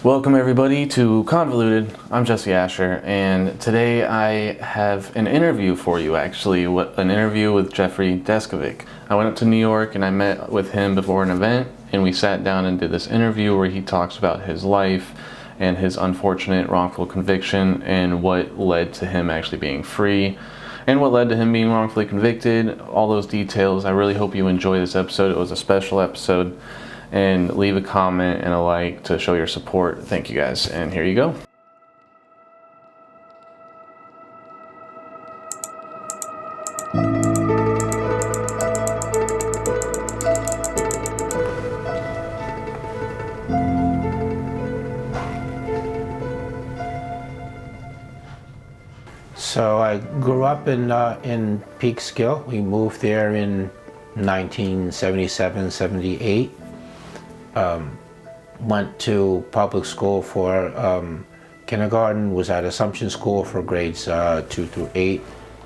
Welcome everybody to Convoluted. I'm Jesse Asher, and today I have an interview for you, actually, an interview with Jeffrey Deskovic. I went up to New York and I met with him before an event, and we sat down and did this interview where he talks about his life and his unfortunate wrongful conviction and what led to him actually being free and what led to him being wrongfully convicted, all those details. I really hope you enjoy this episode. It was a special episode. And leave a comment and a like to show your support. Thank you guys, and here you go. So I grew up in Peekskill. We moved there in 1977, 78. Went to public school for kindergarten, was at Assumption School for grades 2 through 8,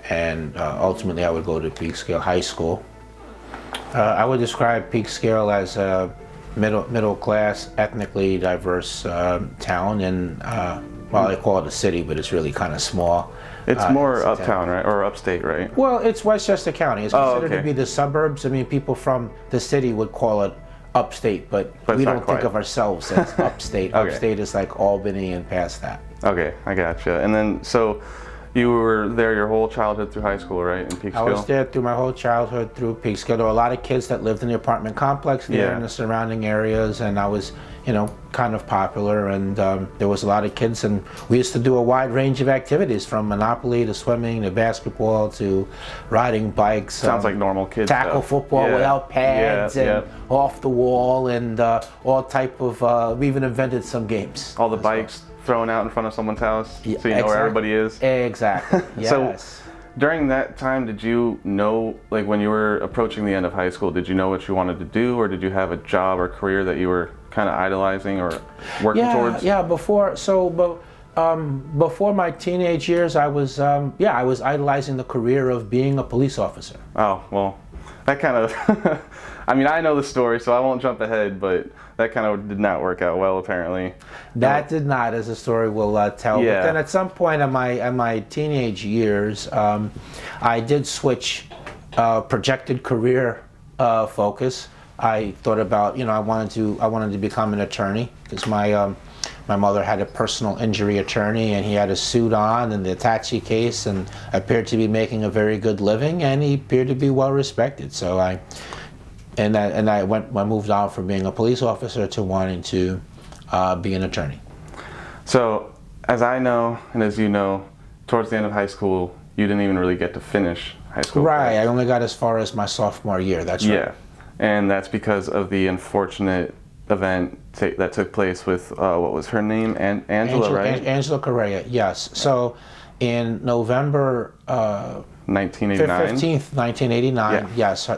and ultimately I would go to Peekskill High School. I would describe Peekskill as a middle class, ethnically diverse town, and well, I call it a city, but it's really kind of small. It's more uptown, right? Or upstate, right? Well, it's Westchester County. It's considered to be the suburbs. I mean, people from the city would call it upstate, but we don't think of ourselves as upstate. Okay. Upstate is like Albany and past that. Okay, I gotcha. And then, so you were there your whole childhood through high school, right, in Peekskill? I was there through my whole childhood through Peekskill. There were a lot of kids that lived in the apartment complex there in the surrounding areas, and I was, kind of popular, and there was a lot of kids, and we used to do a wide range of activities, from Monopoly to swimming to basketball to riding bikes. Sounds like normal kids tackle stuff. football without pads and off the wall, and all type of, we even invented some games. All the bikes thrown out in front of someone's house, so you know where everybody is. Exactly. Yes. So during that time, did you know, like when you were approaching the end of high school, did you know what you wanted to do, or did you have a job or career that you were kind of idolizing or working towards? Yeah, before my teenage years, I was idolizing the career of being a police officer. Oh, well, that kind of, I mean, I know the story, so I won't jump ahead, but that kind of did not work out well, apparently. That did not, as the story will tell. Yeah. But then at some point in my teenage years, I did switch projected career focus. I thought about, I wanted to become an attorney, because my mother had a personal injury attorney, and he had a suit on in the Attache case and appeared to be making a very good living, and he appeared to be well respected. So I moved on from being a police officer to wanting to be an attorney. So, as I know, and as you know, towards the end of high school, you didn't even really get to finish high school. Right, I only got as far as my sophomore year, that's right. Yeah, and that's because of the unfortunate event that took place with, what was her name? Angela, right? Angela Correa, yes. So, in November 1989? 15th, 1989, yes,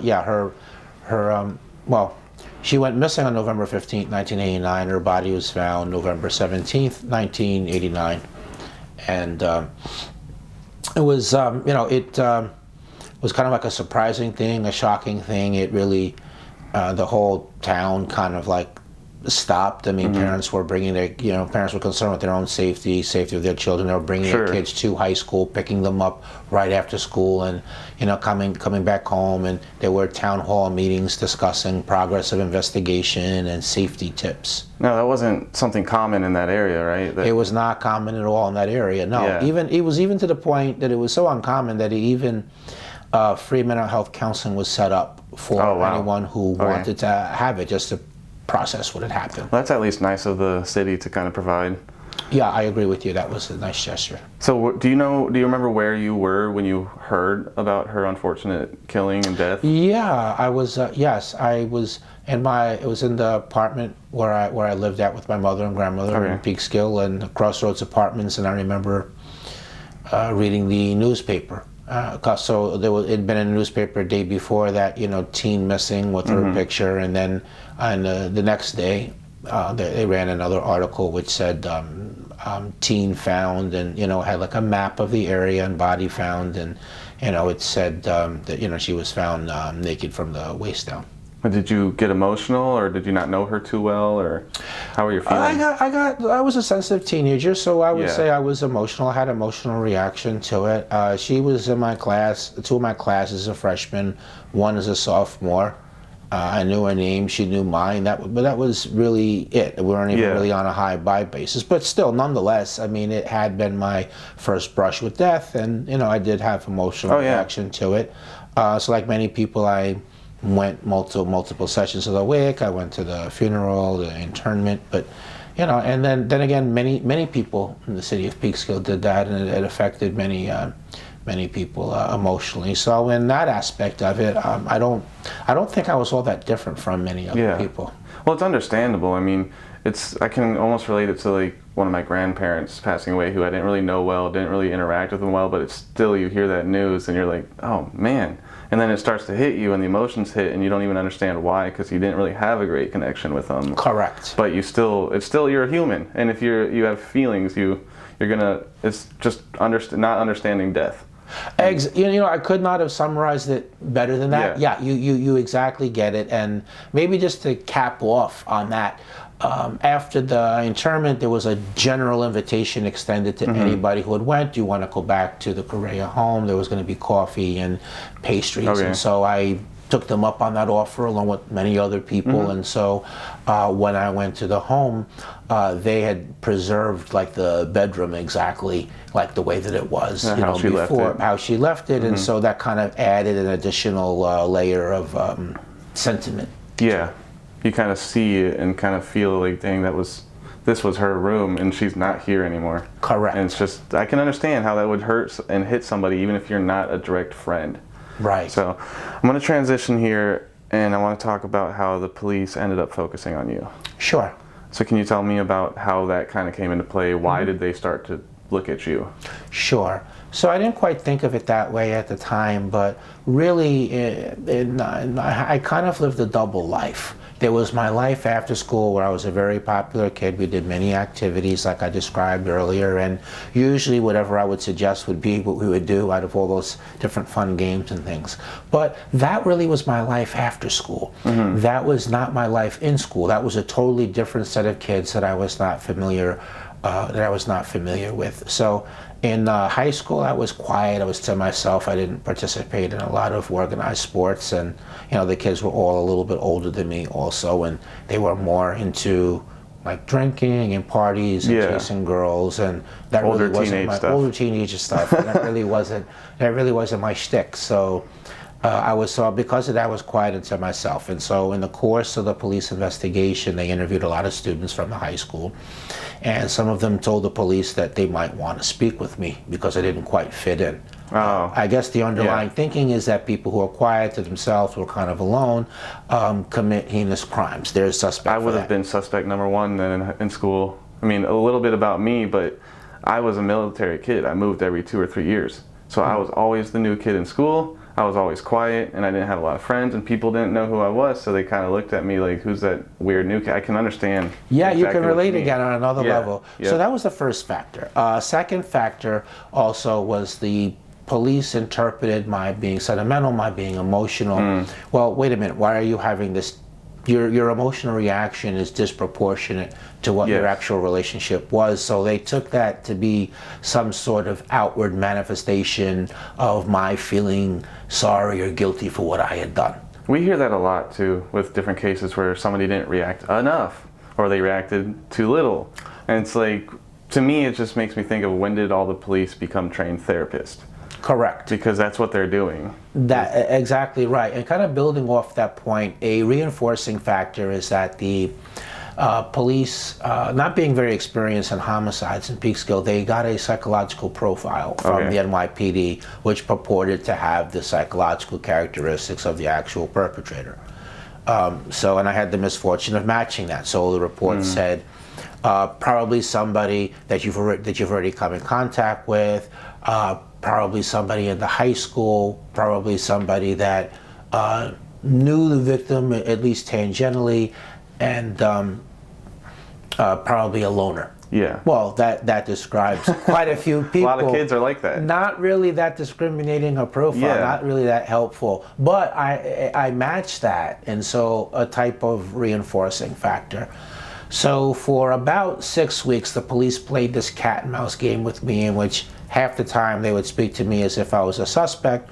she went missing on November 15th, 1989. Her body was found November 17th, 1989. And it was, was kind of like a surprising thing, a shocking thing. It really, the whole town kind of like stopped. I mean, parents were bringing parents were concerned with their own safety of their children. They were bringing their kids to high school, picking them up right after school, and coming back home. And there were town hall meetings discussing progress of investigation and safety tips. No, that wasn't something common in that area, right? It was not common at all in that area. No, it was even to the point that it was so uncommon that free mental health counseling was set up for anyone who wanted to have it, just to process what had happened. Well, that's at least nice of the city to kind of provide. Yeah, I agree with you. That was a nice gesture. So do you remember where you were when you heard about her unfortunate killing and death? Yeah, I was, yes, I was it was in the apartment where I lived at with my mother and grandmother in Peekskill and Crossroads Apartments, and I remember reading the newspaper. So it had been in the newspaper a day before that, teen missing with her picture, and then the next day they ran another article which said teen found, and had like a map of the area and body found, and it said that she was found naked from the waist down. Did you get emotional, or did you not know her too well, or how were you feeling? I was a sensitive teenager, so I would Yeah. say I was emotional. I had emotional reaction to it. She was in my class, two of my classes as a freshman, one as a sophomore. I knew her name, she knew mine. But that was really it. We weren't even Yeah. really on a high-by basis. But still, nonetheless, I mean, it had been my first brush with death, and I did have emotional Oh, yeah. reaction to it. So like many people, I went multiple sessions of the wake. I went to the funeral, the internment, but and then again, many people in the city of Peekskill did that, and it affected many people emotionally. So in that aspect of it, I don't think I was all that different from many other people. Well, it's understandable. I mean, I can almost relate it to like one of my grandparents passing away, who I didn't really know well, didn't really interact with them well, but it's still, you hear that news and you're like, oh man. And then it starts to hit you, and the emotions hit, and you don't even understand why, because you didn't really have a great connection with them. Correct. But you're a human, and if you have feelings, it's just not understanding death. I could not have summarized it better than that. Yeah, you exactly get it. And maybe just to cap off on that, after the internment, there was a general invitation extended to anybody who had went. Do you want to go back to the Correa home? There was going to be coffee and pastries, and so I took them up on that offer along with many other people. And so when I went to the home, they had preserved like the bedroom exactly like the way that it was how she left it. And so that kind of added an additional layer of sentiment. Yeah, you kind of see it and kind of feel like, dang, this was her room, and she's not here anymore. Correct. And it's just, I can understand how that would hurt and hit somebody, even if you're not a direct friend. Right. So I'm going to transition here, and I want to talk about how the police ended up focusing on you. Sure. So can you tell me about how that kind of came into play? Why did they start to look at you? Sure. So I didn't quite think of it that way at the time, but really I kind of lived a double life. There was my life after school, where I was a very popular kid. We did many activities like I described earlier, and usually whatever I would suggest would be what we would do out of all those different fun games and things. But that really was my life after school. That was not my life in school. That was a totally different set of kids that I was not familiar with. So in high school, I was quiet. I was to myself. I didn't participate in a lot of organized sports, and the kids were all a little bit older than me also, and they were more into like drinking and parties and chasing girls, and that really wasn't my older teenager stuff. And that really wasn't my shtick. So because of that, I was quiet to myself. And so in the course of the police investigation, they interviewed a lot of students from the high school, and some of them told the police that they might want to speak with me because I didn't quite fit in. I guess the underlying thinking is that people who are quiet to themselves, who are kind of alone, commit heinous crimes. They're suspect. I would have been suspect number one then in school. I mean, a little bit about me, but I was a military kid. I moved every 2 or 3 years. So I was always the new kid in school. I was always quiet, and I didn't have a lot of friends, and people didn't know who I was, so they kind of looked at me like, who's that weird new kid? I can understand. Yeah, you can relate again on another level. Yeah. So that was the first factor. Second factor also was the police interpreted my being sentimental, my being emotional. Well, wait a minute, why are you having this? Your emotional reaction is disproportionate to what your actual relationship was. So they took that to be some sort of outward manifestation of my feeling sorry or guilty for what I had done. We hear that a lot too, with different cases where somebody didn't react enough, or they reacted too little. And it's like, to me, it just makes me think of, when did all the police become trained therapists? Correct. Because that's what they're doing. That exactly right. And kind of building off that point, a reinforcing factor is that the police, not being very experienced in homicides in Peekskill, they got a psychological profile from the NYPD, which purported to have the psychological characteristics of the actual perpetrator. And I had the misfortune of matching that. So the report said, probably somebody that you've already come in contact with, probably somebody in the high school, probably somebody that knew the victim at least tangentially, and Probably a loner. Yeah. Well, that describes quite a few people. A lot of kids are like that. Not really that discriminating a profile, Yeah. not really that helpful. But I match that, and so a type of reinforcing factor. So for about 6 weeks, the police played this cat and mouse game with me, in which half the time they would speak to me as if I was a suspect,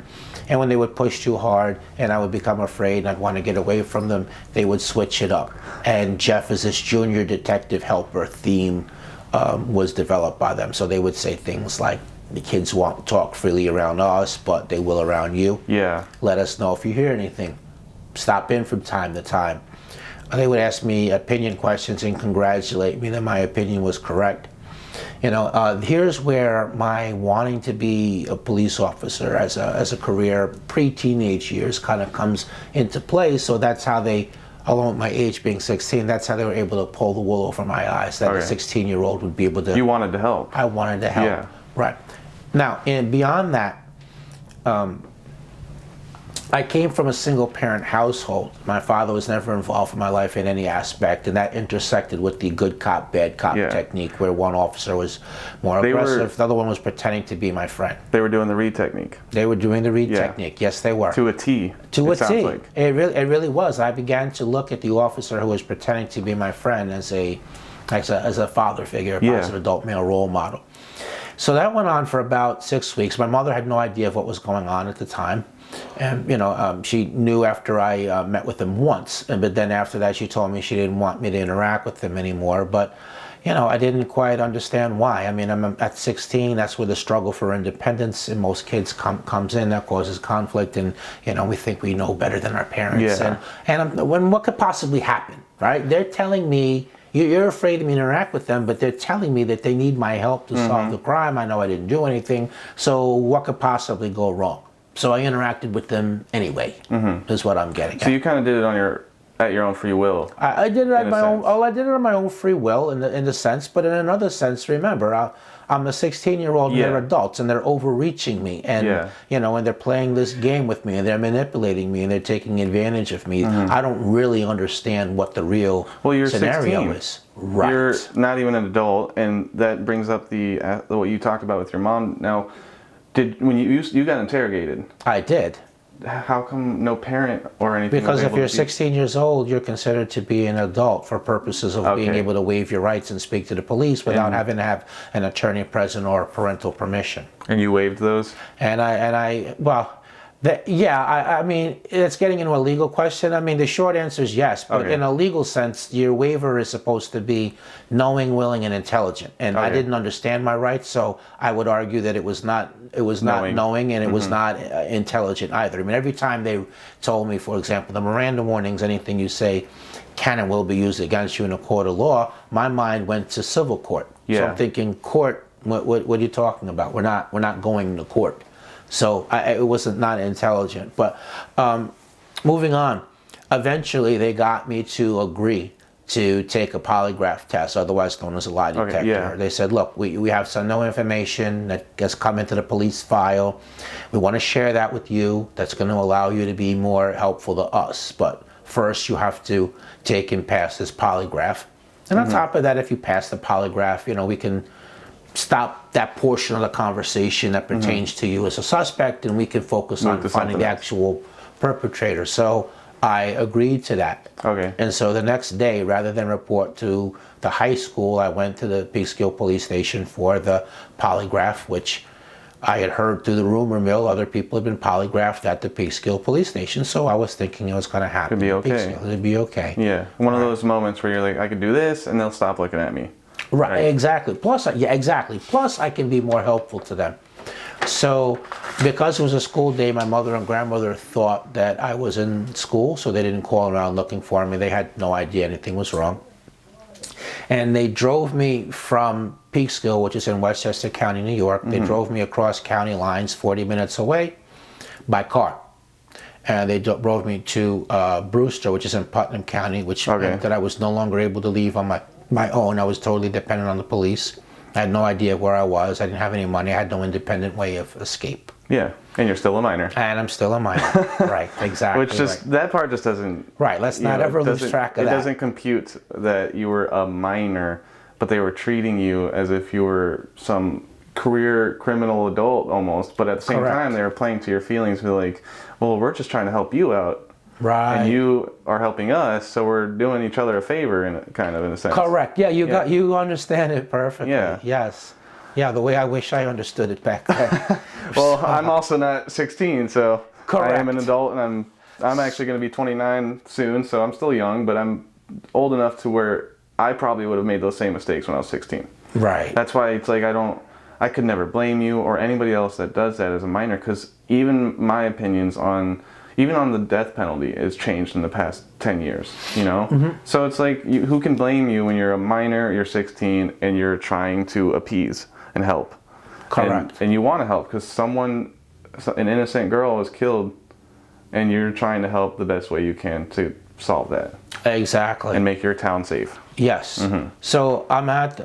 and when they would push too hard and I would become afraid and I'd want to get away from them, they would switch it up. And Jeff is this junior detective helper theme was developed by them. So they would say things like, the kids won't talk freely around us, but they will around you. Yeah. Let us know if you hear anything. Stop in from time to time. They would ask me opinion questions and congratulate me that my opinion was correct. You know, here's where my wanting to be a police officer as a career pre-teenage years kind of comes into play. So that's how they, along with my age being 16, that's how they were able to pull the wool over my eyes, that a 16-year-old would be able to... You wanted to help. I wanted to help. Yeah. Right. Now, and beyond that, I came from a single-parent household. My father was never involved in my life in any aspect, and that intersected with the good cop, bad cop technique, where one officer was more aggressive, the other one was pretending to be my friend. They were doing the read technique. They were doing the read technique. Yes, they were. To a T. To a T. Like. It really was. I began to look at the officer who was pretending to be my friend as a father figure, a positive adult male role model. So that went on for about 6 weeks. My mother had no idea of what was going on at the time. And, you know, she knew after I met with him once. But then after that, she told me she didn't want me to interact with him anymore. But, you know, I didn't quite understand why. I mean, I'm at 16. That's where the struggle for independence in most kids comes in. That causes conflict. And, you know, we think we know better than our parents. Yeah. And what could possibly happen, right? They're telling me, you're afraid of me to interact with them, but they're telling me that they need my help to solve the crime. I know I didn't do anything. So what could possibly go wrong? So I interacted with them anyway, is what I'm getting at. So you kind of did it at your own free will. I did it at my own. Oh, I did it on my own free will in the sense, but in another sense, remember, I'm a 16-year-old. They're adults, and they're overreaching me, and you know, and they're playing this game with me, and they're manipulating me, and they're taking advantage of me. I don't really understand what the real scenario 16. is. Right. You're not even an adult, and that brings up what you talked about with your mom. Now, when you got interrogated? I did. How come no parent or anything? Because if you're 16 years old, you're considered to be an adult for purposes of being able to waive your rights and speak to the police without having to have an attorney present or parental permission. And you waived those? I mean, it's getting into a legal question. I mean, the short answer is yes, but in a legal sense, your waiver is supposed to be knowing, willing, and intelligent. And I didn't understand my rights, so I would argue that it was not knowing, and it was not intelligent either. I mean, every time they told me, for example, the Miranda warnings, anything you say can and will be used against you in a court of law, my mind went to civil court. So I'm thinking, court, what are you talking about? We're not going to court. So it wasn't not intelligent. But moving on, eventually they got me to agree to take a polygraph test, otherwise known as a lie detector. They said, look, we have some no information that has come into the police file. We want to share that with you. That's going to allow you to be more helpful to us. But first you have to take and pass this polygraph. And on top of that, if you pass the polygraph, you know, we can stop that portion of the conversation that pertains to you as a suspect, and we can focus on finding the actual perpetrator. So I agreed to that. Okay. And so the next day, rather than report to the high school, I went to the Peekskill police station for the polygraph, which I had heard through the rumor mill other people had been polygraphed at the Peekskill police station, so I was thinking it was going to happen. It'd be okay. It'd be okay. Yeah. One of those moments where you're like, I could do this, and they'll stop looking at me. Right, exactly. Plus, exactly. Plus, I can be more helpful to them. So, because it was a school day, my mother and grandmother thought that I was in school, so they didn't call around looking for me. They had no idea anything was wrong. And they drove me from Peekskill, which is in Westchester County, New York. They drove me across county lines 40 minutes away by car. And they drove me to Brewster, which is in Putnam County, which meant that I was no longer able to leave on my own. I was totally dependent on the police. I had no idea where I was. I didn't have any money. I had no independent way of escape. Yeah, and you're still a minor. And I'm still a minor. Right, exactly. Which just, that part just doesn't... Right, let's not ever lose track of that. It doesn't compute that you were a minor, but they were treating you as if you were some career criminal adult almost, but at the same time they were playing to your feelings, be like, well, we're just trying to help you out. Right. And you are helping us, so we're doing each other a favor in a sense. Correct. Yeah, you understand it perfectly. Yeah. Yes. Yeah, the way I wish I understood it back then. Well, I'm also not 16, so Correct. I am an adult, and I'm actually going to be 29 soon, so I'm still young, but I'm old enough to where I probably would have made those same mistakes when I was 16. Right. That's why it's like I could never blame you or anybody else that does that as a minor, because even my opinions on the death penalty has changed in the past 10 years, you know? Mm-hmm. So it's like, who can blame you when you're a minor, you're 16, and you're trying to appease and help? Correct. And you want to help because an innocent girl was killed, and you're trying to help the best way you can to solve that. Exactly. And make your town safe. Yes. Mm-hmm. So I'm at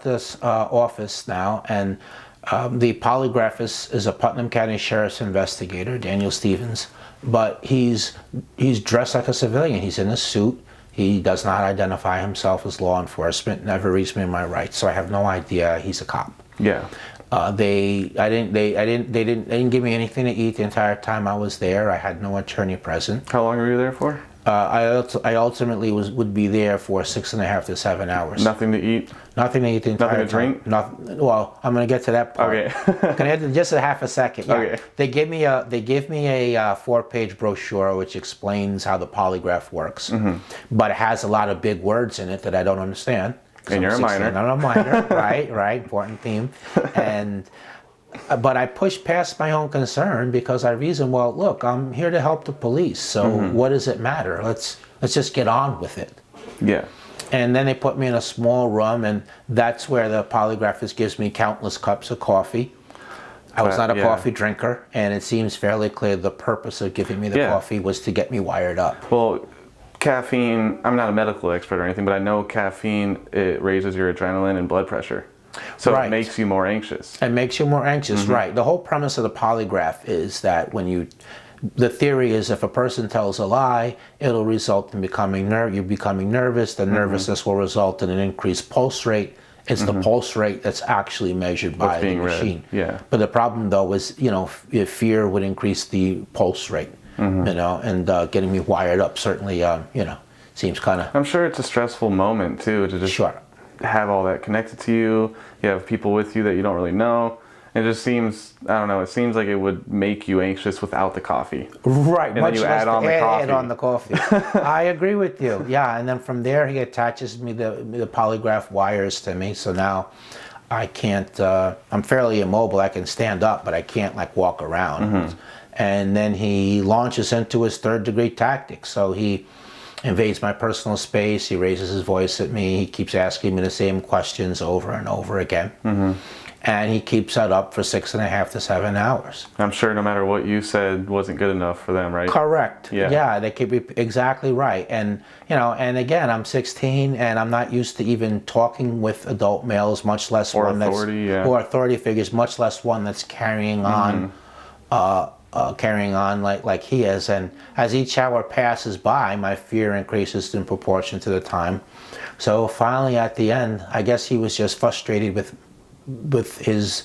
this office now, and the polygraphist is a Putnam County Sheriff's investigator, Daniel Stevens, but he's dressed like a civilian. He's in a suit. He does not identify himself as law enforcement. Never reads me my rights, so I have no idea he's a cop. Yeah. They didn't give me anything to eat the entire time I was there. I had no attorney present. How long were you there for? I ultimately would be there for 6.5 to 7 hours. Nothing to eat? Nothing to eat the entire time. Nothing to drink? Well, I'm going to get to that part. Okay. Can I add just a half a second? Yeah. Okay. They give me a 4-page brochure which explains how the polygraph works, but it has a lot of big words in it that I don't understand. And you're a minor. I'm a minor. Right. Important theme. But I pushed past my own concern because I reasoned, well, look, I'm here to help the police, so what does it matter? Let's just get on with it. Yeah. And then they put me in a small room, and that's where the polygraphist gives me countless cups of coffee. I was not a coffee drinker, and it seems fairly clear the purpose of giving me the coffee was to get me wired up. Well, caffeine, I'm not a medical expert or anything, but I know caffeine, it raises your adrenaline and blood pressure. So it makes you more anxious. It makes you more anxious, right. The whole premise of the polygraph is that the theory is if a person tells a lie, it'll result in you becoming nervous. The nervousness will result in an increased pulse rate. It's the pulse rate that's actually measured by the machine. Yeah. But the problem though is, if fear would increase the pulse rate, and getting me wired up certainly, seems kind of... I'm sure it's a stressful moment too, to just have all that connected to you. You have people with you that you don't really know. It just seems, I don't know, it seems like it would make you anxious without the coffee. Right. And then you add on the coffee. I agree with you. Yeah, and then from there he attaches me the polygraph wires to me. So now I can't, I'm fairly immobile. I can stand up, but I can't walk around. And then he launches into his third-degree tactics. So he invades my personal space. He raises his voice at me. He keeps asking me the same questions over and over again. And he keeps that up for 6.5 to 7 hours. I'm sure no matter what you said wasn't good enough for them, right? Correct. Yeah, they could be exactly right. And and again, I'm 16 and I'm not used to even talking with adult males, much less or authority figures, much less one that's carrying on like he is. And as each hour passes by, my fear increases in proportion to the time. So finally at the end, I guess he was just frustrated with his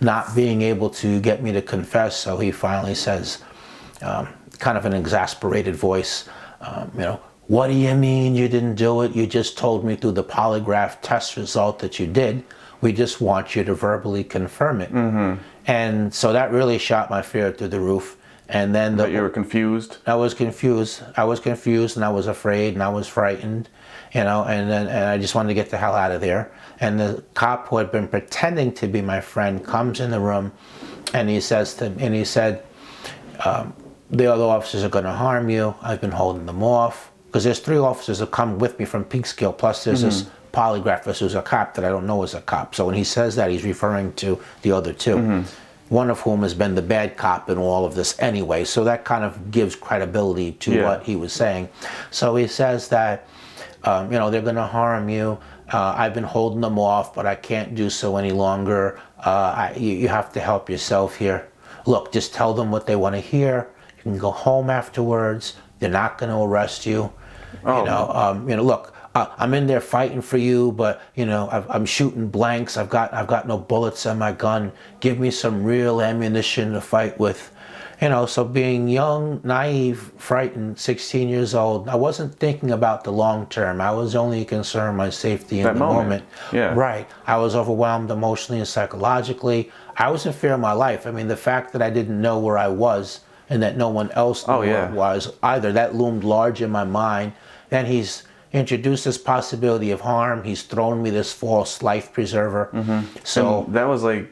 not being able to get me to confess. So he finally says, kind of an exasperated voice, what do you mean you didn't do it? You just told me through the polygraph test result that you did. We just want you to verbally confirm it. And so that really shot my fear through the roof. And then But you were confused? I was confused. I was confused and I was afraid and I was frightened, and I just wanted to get the hell out of there. And the cop who had been pretending to be my friend comes in the room and he said, the other officers are going to harm you. I've been holding them off. Because there's 3 officers that come with me from Peekskill, plus there's this polygraphist who's a cop that I don't know is a cop. So when he says that, he's referring to the other 2. One of whom has been the bad cop in all of this anyway. So that kind of gives credibility to what he was saying. So he says that, they're going to harm you. I've been holding them off, but I can't do so any longer. You have to help yourself here. look, just tell them what they want to hear. You can go home afterwards. They're not going to arrest you. Oh. Look, I'm in there fighting for you, but I'm shooting blanks. I've got no bullets in my gun. Give me some real ammunition to fight with. So being young, naive, frightened, 16 years old, I wasn't thinking about the long term. I was only concerned with my safety in the moment. Yeah. Right. I was overwhelmed emotionally and psychologically. I was in fear of my life. I mean, the fact that I didn't know where I was and that no one else knew where I was either, that loomed large in my mind. Then he's introduced this possibility of harm. He's thrown me this false life preserver. So and that was like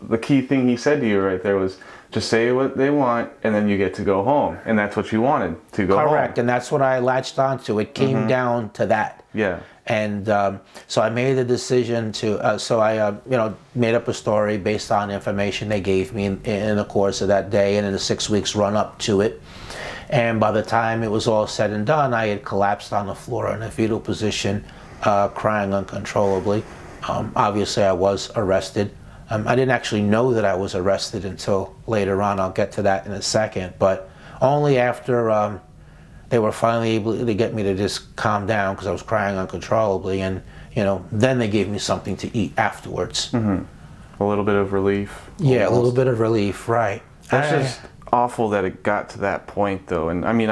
the key thing he said to you right there was, just say what they want, and then you get to go home. And that's what you wanted, to go home. Correct, and that's what I latched onto. It came down to that. Yeah. And so I made the decision to, made up a story based on information they gave me in the course of that day and in the 6 weeks run up to it. And by the time it was all said and done, I had collapsed on the floor in a fetal position, crying uncontrollably. Obviously, I was arrested. I didn't actually know that I was arrested until later on. I'll get to that in a second. But only after they were finally able to get me to just calm down because I was crying uncontrollably. And, then they gave me something to eat afterwards. A little bit of relief. Yeah, almost. A little bit of relief, right. That's just awful that it got to that point, though. And I mean,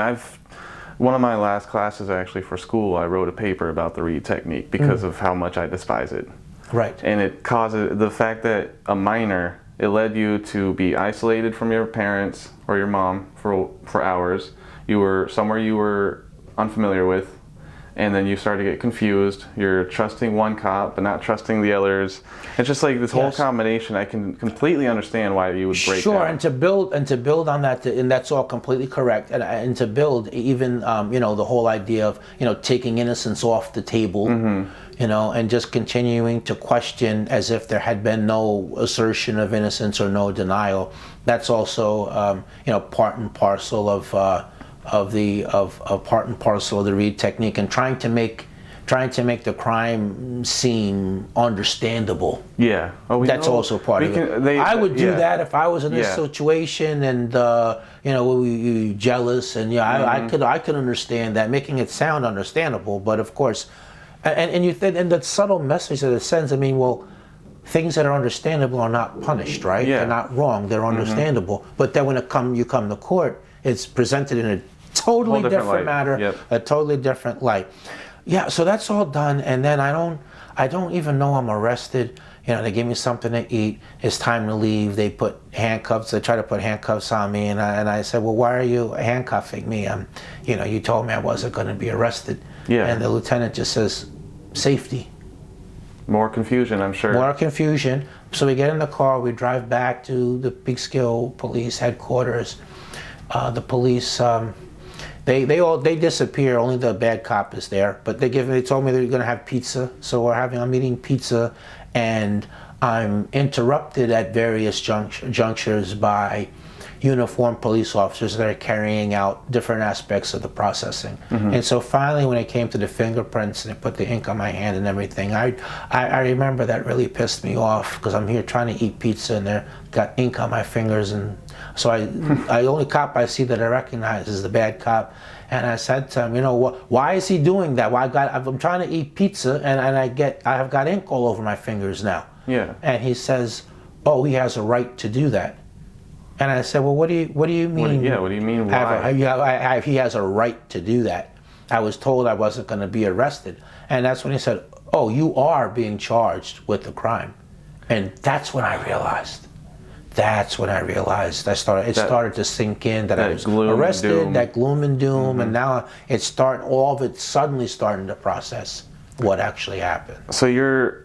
one of my last classes actually for school, I wrote a paper about the Reed technique because of how much I despise it. Right. And it causes the fact that a minor, it led you to be isolated from your parents or your mom for hours. You were somewhere you were unfamiliar with, and then you start to get confused. You're trusting one cop but not trusting the others. It's just like this whole combination. I can completely understand why you would break Sure, down. and to build on that, and that's all completely correct. And to build even the whole idea of taking innocence off the table, and just continuing to question as if there had been no assertion of innocence or no denial. That's also part and parcel of part and parcel of the Reed technique, and trying to make the crime seem understandable. Yeah. That's also part of it. I would do that if I was in this situation, and we jealous, and I could understand that, making it sound understandable. But of course, and the subtle message that it sends. I mean, well, things that are understandable are not punished, right? Yeah. They're not wrong. They're understandable. But then when you come to court, it's presented in a totally different matter, a totally different light. Yeah, so that's all done, and then I don't even know I'm arrested. They give me something to eat. It's time to leave. They put handcuffs. They try to put handcuffs on me, and I said, well, why are you handcuffing me? You told me I wasn't going to be arrested. Yeah. And the lieutenant just says, safety. More confusion, I'm sure. More confusion. So we get in the car. We drive back to the Peekskill Police headquarters. The police. They disappear. Only the bad cop is there. But they told me they're going to have pizza. So I'm eating pizza, and I'm interrupted at various junctures by uniformed police officers that are carrying out different aspects of the processing. And so finally, when it came to the fingerprints and they put the ink on my hand and everything, I remember that really pissed me off, because I'm here trying to eat pizza and they've got ink on my fingers. And so the only cop I see that I recognize is the bad cop. And I said to him, why is he doing that? I'm trying to eat pizza and I've got ink all over my fingers now. Yeah. And he says, oh, he has a right to do that. And I said, well, what do you mean? What do you mean why? He has a right to do that. I was told I wasn't going to be arrested. And that's when he said, oh, you are being charged with the crime. And that's when I realized. It started to sink in that I was arrested, that gloom and doom, and now all of it suddenly starting to process what actually happened. So your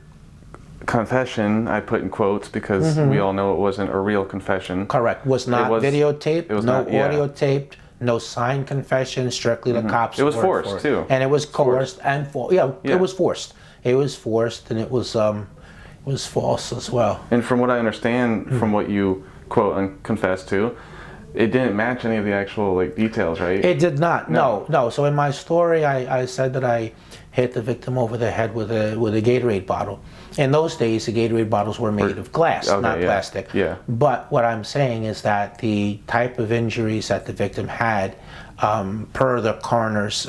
confession, I put in quotes because we all know it wasn't a real confession. Correct. Was not videotaped, audio taped, no signed confession, strictly the cops. It was forced too. And it was coerced and forced. It was forced. It was forced, and it was false as well. And from what I understand, from what you quote and confess to, it didn't match any of the actual details, right? It did not. No. So in my story, I said that I hit the victim over the head with a Gatorade bottle. In those days, the Gatorade bottles were made of glass, not plastic. Yeah. But what I'm saying is that the type of injuries that the victim had, per the coroner's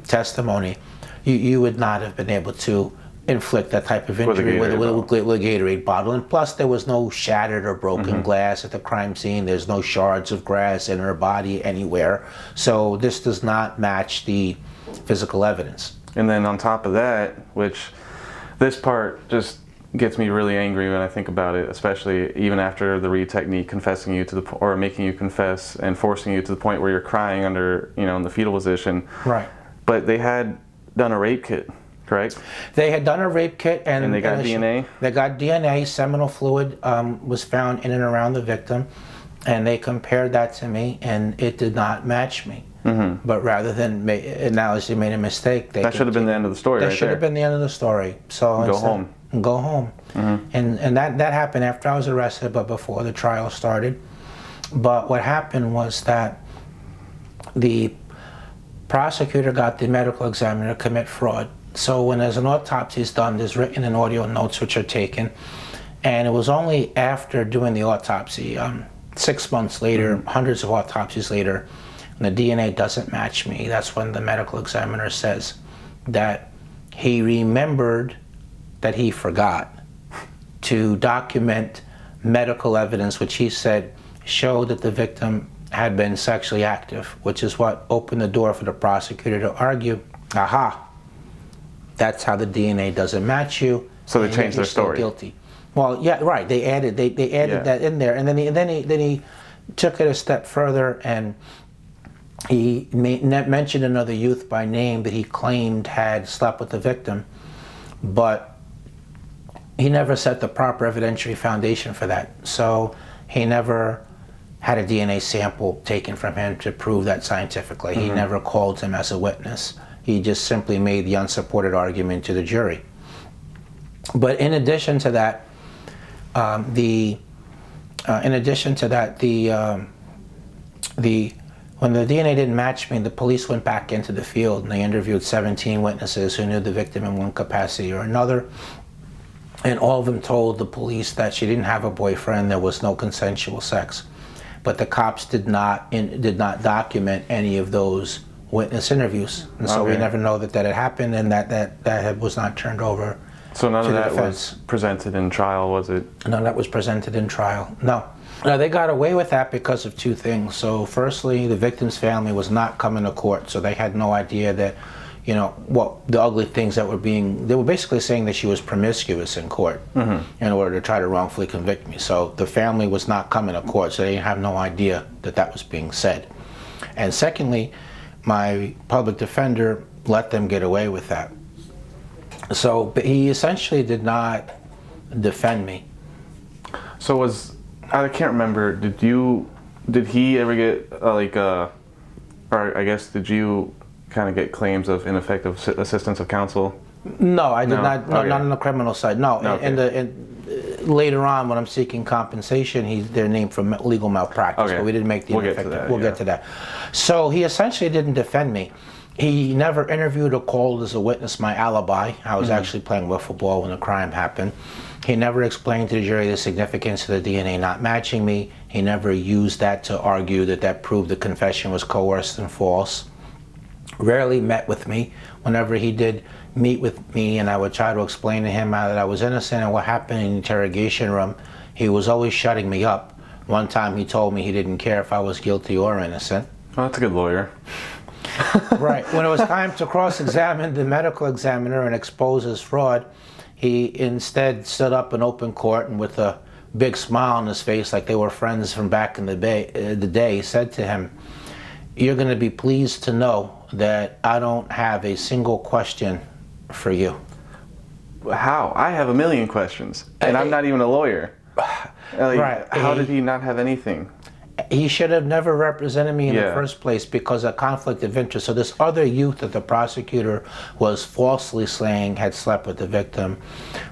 testimony, you would not have been able to inflict that type of injury with a Gatorade bottle. And plus, there was no shattered or broken glass at the crime scene. There's no shards of glass in her body anywhere. So this does not match the physical evidence. And then on top of that, which this part just gets me really angry when I think about it, especially even after the Reed technique, confessing you to the, or making you confess and forcing you to the point where you're crying under, in the fetal position. Right. But they had done a rape kit, correct? They had done a rape kit, and they got DNA? They got DNA. Seminal fluid was found in and around the victim, and they compared that to me, and it did not match me. But rather than acknowledge they made a mistake, that should have been the end of the story. That should have been the end of the story. So go home. Go home. And that happened after I was arrested, but before the trial started. But what happened was that the prosecutor got the medical examiner to commit fraud. So when there's an autopsy is done, there's written and audio notes which are taken. And it was only after doing the autopsy, 6 months later, hundreds of autopsies later, and the DNA doesn't match me, that's when the medical examiner says that he remembered that he forgot to document medical evidence, which he said showed that the victim had been sexually active, which is what opened the door for the prosecutor to argue, aha, that's how the DNA doesn't match you. So they changed their story. Guilty. Well, yeah, right. They added that in there, and then he took it a step further, and he mentioned another youth by name that he claimed had slept with the victim, but he never set the proper evidentiary foundation for that. So he never had a DNA sample taken from him to prove that scientifically. He never called him as a witness. He just simply made the unsupported argument to the jury. But in addition to that, when the DNA didn't match me, the police went back into the field and they interviewed 17 witnesses who knew the victim in one capacity or another. And all of them told the police that she didn't have a boyfriend, there was no consensual sex. But the cops did not document any of those witness interviews. And so we never know that had happened, and that was not turned over. So none of that was presented in trial, was it? None of that was presented in trial, no. Now, they got away with that because of two things. So firstly, the victim's family was not coming to court, so they had no idea that, what the ugly things that were they were basically saying that she was promiscuous in court in order to try to wrongfully convict me. So the family was not coming to court, so they have no idea that was being said. And secondly, my public defender let them get away with that. So but he essentially did not defend me. So I can't remember, did he ever get or I guess did you kind of get claims of ineffective assistance of counsel? No, I did not. No, not on the criminal side. No, Okay. Later on when I'm seeking compensation, they're named for legal malpractice, but we didn't make the ineffective. We'll get to that. So he essentially didn't defend me. He never interviewed or called as a witness my alibi. I was actually playing wiffle ball when the crime happened. He never explained to the jury the significance of the DNA not matching me. He never used that to argue that proved the confession was coerced and false. Rarely met with me. Whenever he did meet with me and I would try to explain to him that I was innocent and what happened in the interrogation room, he was always shutting me up. One time he told me he didn't care if I was guilty or innocent. Oh, that's a good lawyer. Right. When it was time to cross-examine the medical examiner and expose his fraud, he instead stood up in open court and with a big smile on his face like they were friends from back in the day, said to him, "You're going to be pleased to know that I don't have a single question for you." How? I have a million questions, and I'm not even a lawyer. Right. How did he not have anything? He should have never represented me in the first place because of conflict of interest. So this other youth that the prosecutor was falsely saying had slept with the victim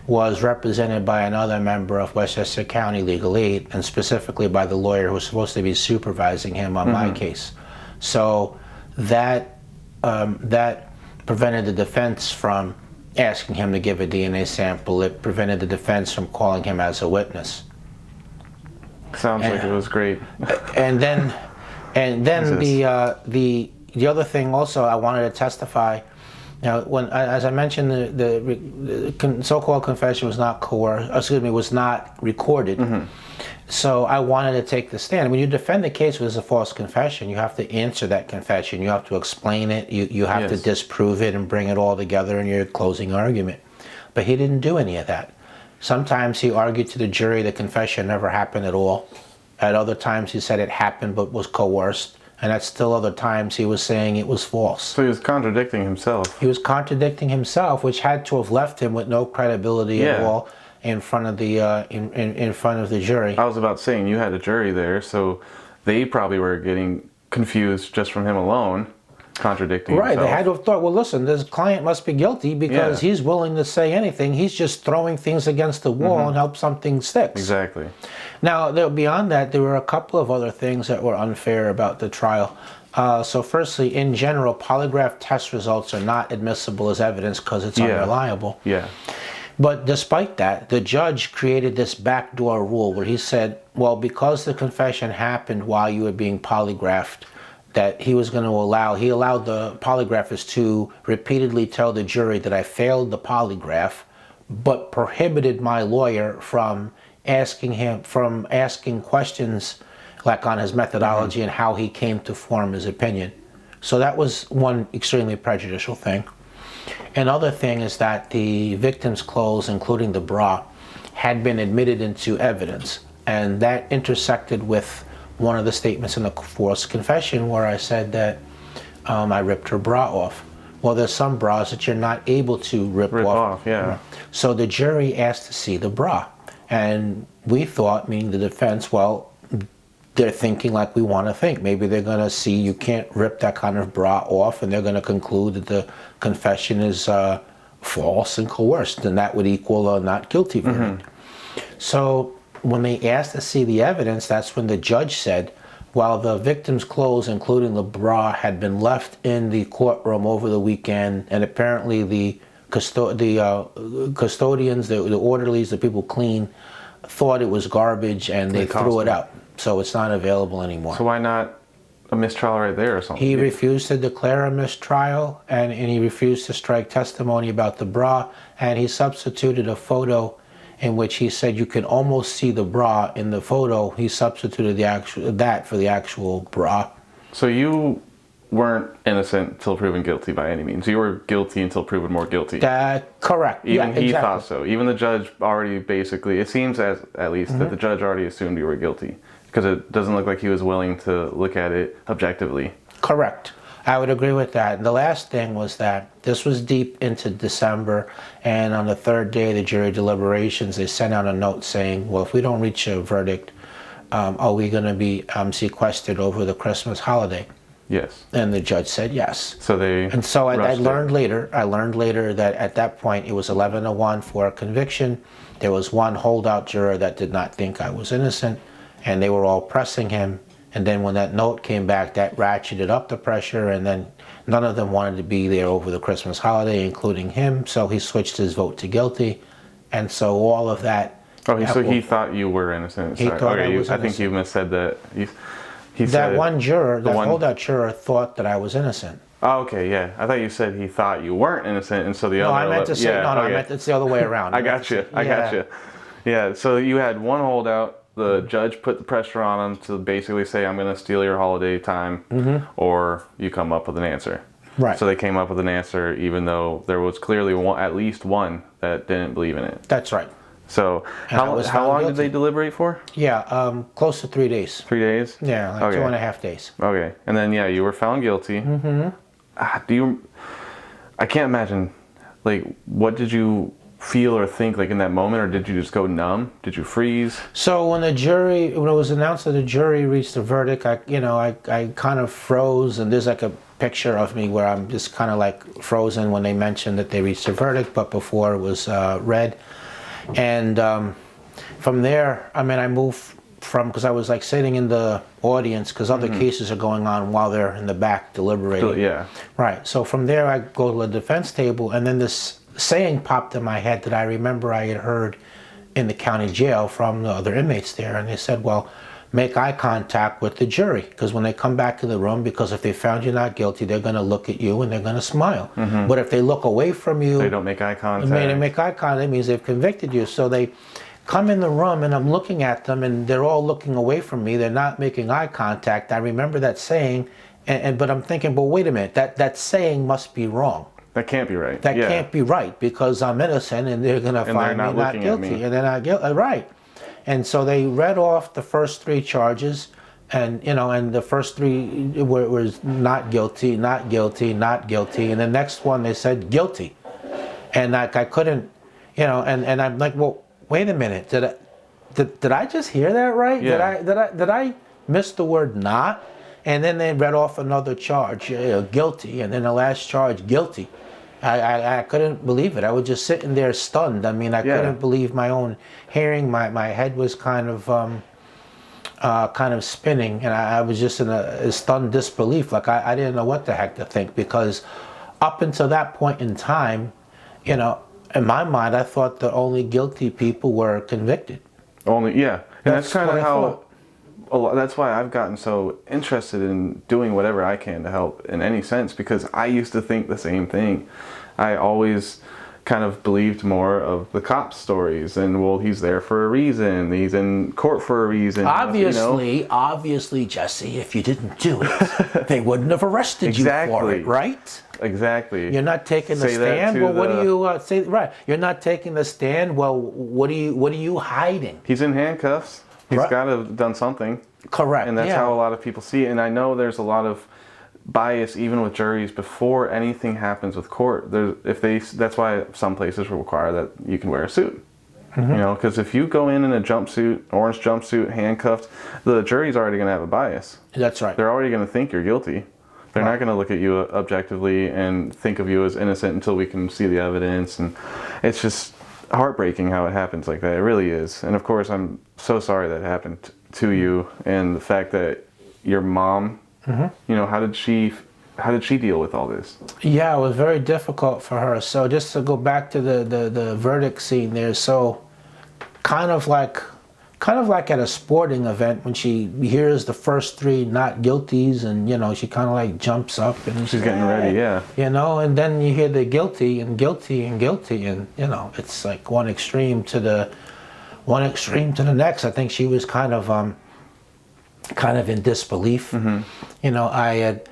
was represented by another member of Westchester County Legal Aid, and specifically by the lawyer who was supposed to be supervising him on my case. So that prevented the defense from asking him to give a DNA sample. It prevented the defense from calling him as a witness. Sounds like it was great. And then the other thing also I wanted to testify. Now, as I mentioned, the so-called confession was not was not recorded. Mm-hmm. So I wanted to take the stand. When you defend the case with a false confession, you have to answer that confession. You have to explain it. You have to disprove it and bring it all together in your closing argument. But he didn't do any of that. Sometimes he argued to the jury the confession never happened at all. At other times he said it happened but was coerced. And at still other times he was saying it was false. So he was contradicting himself. He was contradicting himself, which had to have left him with no credibility at all in front of the in front of the jury. I was about saying you had a jury there, so they probably were getting confused just from him alone, contradicting himself. Right, they had to have thought, well, listen, this client must be guilty because he's willing to say anything. He's just throwing things against the wall and hope something sticks. Exactly. Now, beyond that, there were a couple of other things that were unfair about the trial. So firstly, in general, polygraph test results are not admissible as evidence because it's unreliable. Yeah. But despite that, the judge created this backdoor rule where he said, well, because the confession happened while you were being polygraphed, that he was going to he allowed the polygraphist to repeatedly tell the jury that I failed the polygraph, but prohibited my lawyer from asking questions like on his methodology and how he came to form his opinion. So that was one extremely prejudicial thing. Another thing is that the victim's clothes, including the bra, had been admitted into evidence, and that intersected with one of the statements in the false confession where I said that I ripped her bra off. Well, there's some bras that you're not able to rip off. So the jury asked to see the bra. And we thought, meaning the defense, well, they're thinking like we want to think. Maybe they're going to see you can't rip that kind of bra off, and they're going to conclude that the confession is false and coerced, and that would equal a not guilty verdict. So when they asked to see the evidence, that's when the judge said, while the victim's clothes, including the bra, had been left in the courtroom over the weekend, and apparently the custodians, the orderlies, the people clean, thought it was garbage and they threw it out. So it's not available anymore. So why not a mistrial right there or something? He refused to declare a mistrial, and he refused to strike testimony about the bra, and he substituted a photo in which he said you can almost see the bra in the photo. He substituted that for the actual bra. So you weren't innocent until proven guilty by any means. You were guilty until proven more guilty. Correct. Even he thought so. Even the judge already basically, it seems at least that the judge already assumed you were guilty, because it doesn't look like he was willing to look at it objectively. Correct. I would agree with that. And the last thing was that this was deep into December, and on the third day of the jury deliberations, they sent out a note saying, well, if we don't reach a verdict, are we going to be sequestered over the Christmas holiday? Yes. And the judge said yes. So I learned later that at that point it was 11-1 for a conviction. There was one holdout juror that did not think I was innocent, and they were all pressing him. And then when that note came back, that ratcheted up the pressure, and then none of them wanted to be there over the Christmas holiday, including him. So he switched his vote to guilty. And so all of that. Oh, so he thought you were innocent. He thought I was innocent. I think you missaid that. He that said one juror, that holdout juror, thought that I was innocent. Oh, okay, yeah. I thought you said he thought you weren't innocent, and so the other. No, I meant to say I meant it's the other way around. I got you. Yeah. So you had one holdout. The judge put the pressure on him to basically say, "I'm going to steal your holiday time, or you come up with an answer." Right. So they came up with an answer, even though there was clearly at least one that didn't believe in it. That's right. So how long did they deliberate for? Yeah, close to 3 days. 3 days? Yeah, like 2.5 days. Okay, and then you were found guilty. I can't imagine, like, what did you feel or think like in that moment, or did you just go numb? Did you freeze? So when it was announced that the jury reached a verdict, I kind of froze, and there's like a picture of me where I'm just kind of like frozen when they mentioned that they reached a verdict, but before it was read. And from there, I moved because I was like sitting in the audience because other cases are going on while they're in the back deliberating. Yeah. Right. So from there, I go to the defense table, and then this saying popped in my head that I remember I had heard in the county jail from the other inmates there, and they said, well, make eye contact with the jury, because when they come back to the room, because if they found you not guilty, they're going to look at you and they're going to smile. But if they look away from you, They don't make eye contact. they make eye contact, that means they've convicted you. So they come in the room, and I'm looking at them, and they're all looking away from me. They're not making eye contact. I remember that saying, but I'm thinking, well, wait a minute, that saying must be wrong. That can't be right. That can't be right, because I'm innocent, and they're going to find me not guilty. And they're not guilty. Right. And so they read off the first 3 charges, and and the first 3 was not guilty, not guilty, not guilty, and the next one they said guilty, and like I couldn't, and I'm like, well, wait a minute, did I just hear that right? Yeah. Did I miss the word not? And then they read off another charge, guilty, and then the last charge, guilty. I couldn't believe it. I was just sitting there stunned. I mean, I couldn't believe my own hearing. My head was kind of spinning, and I was just in a stunned disbelief. Like I didn't know what the heck to think, because up until that point in time, in my mind, I thought the only guilty people were convicted. And that's kind of how. That's why I've gotten so interested in doing whatever I can to help in any sense, because I used to think the same thing. I always kind of believed more of the cops' stories, and well, he's there for a reason, he's in court for a reason. Obviously, Jesse, if you didn't do it, they wouldn't have arrested you for it, right? Exactly. You're not taking the stand. Well, what do you say? Right. You're not taking the stand. Well, what are you hiding? He's in handcuffs. He's got to have done something. Correct. And that's how a lot of people see it. And I know there's a lot of bias even with juries before anything happens with court. That's why some places require that you can wear a suit. Because if you go in a jumpsuit, orange jumpsuit, handcuffed, the jury's already going to have a bias. That's right. They're already going to think you're guilty. They're not going to look at you objectively and think of you as innocent until we can see the evidence. And it's just heartbreaking how it happens like that. It really is. And of course, I'm so sorry that happened to you, and the fact that your mom, how did she deal with all this? Yeah, it was very difficult for her. So just to go back to the verdict scene there, so kind of like at a sporting event, when she hears the first 3 not guilties, and she kind of like jumps up and she's getting ready, and then you hear the guilty and guilty and guilty, and it's like one extreme to the next. I think she was kind of in disbelief. I had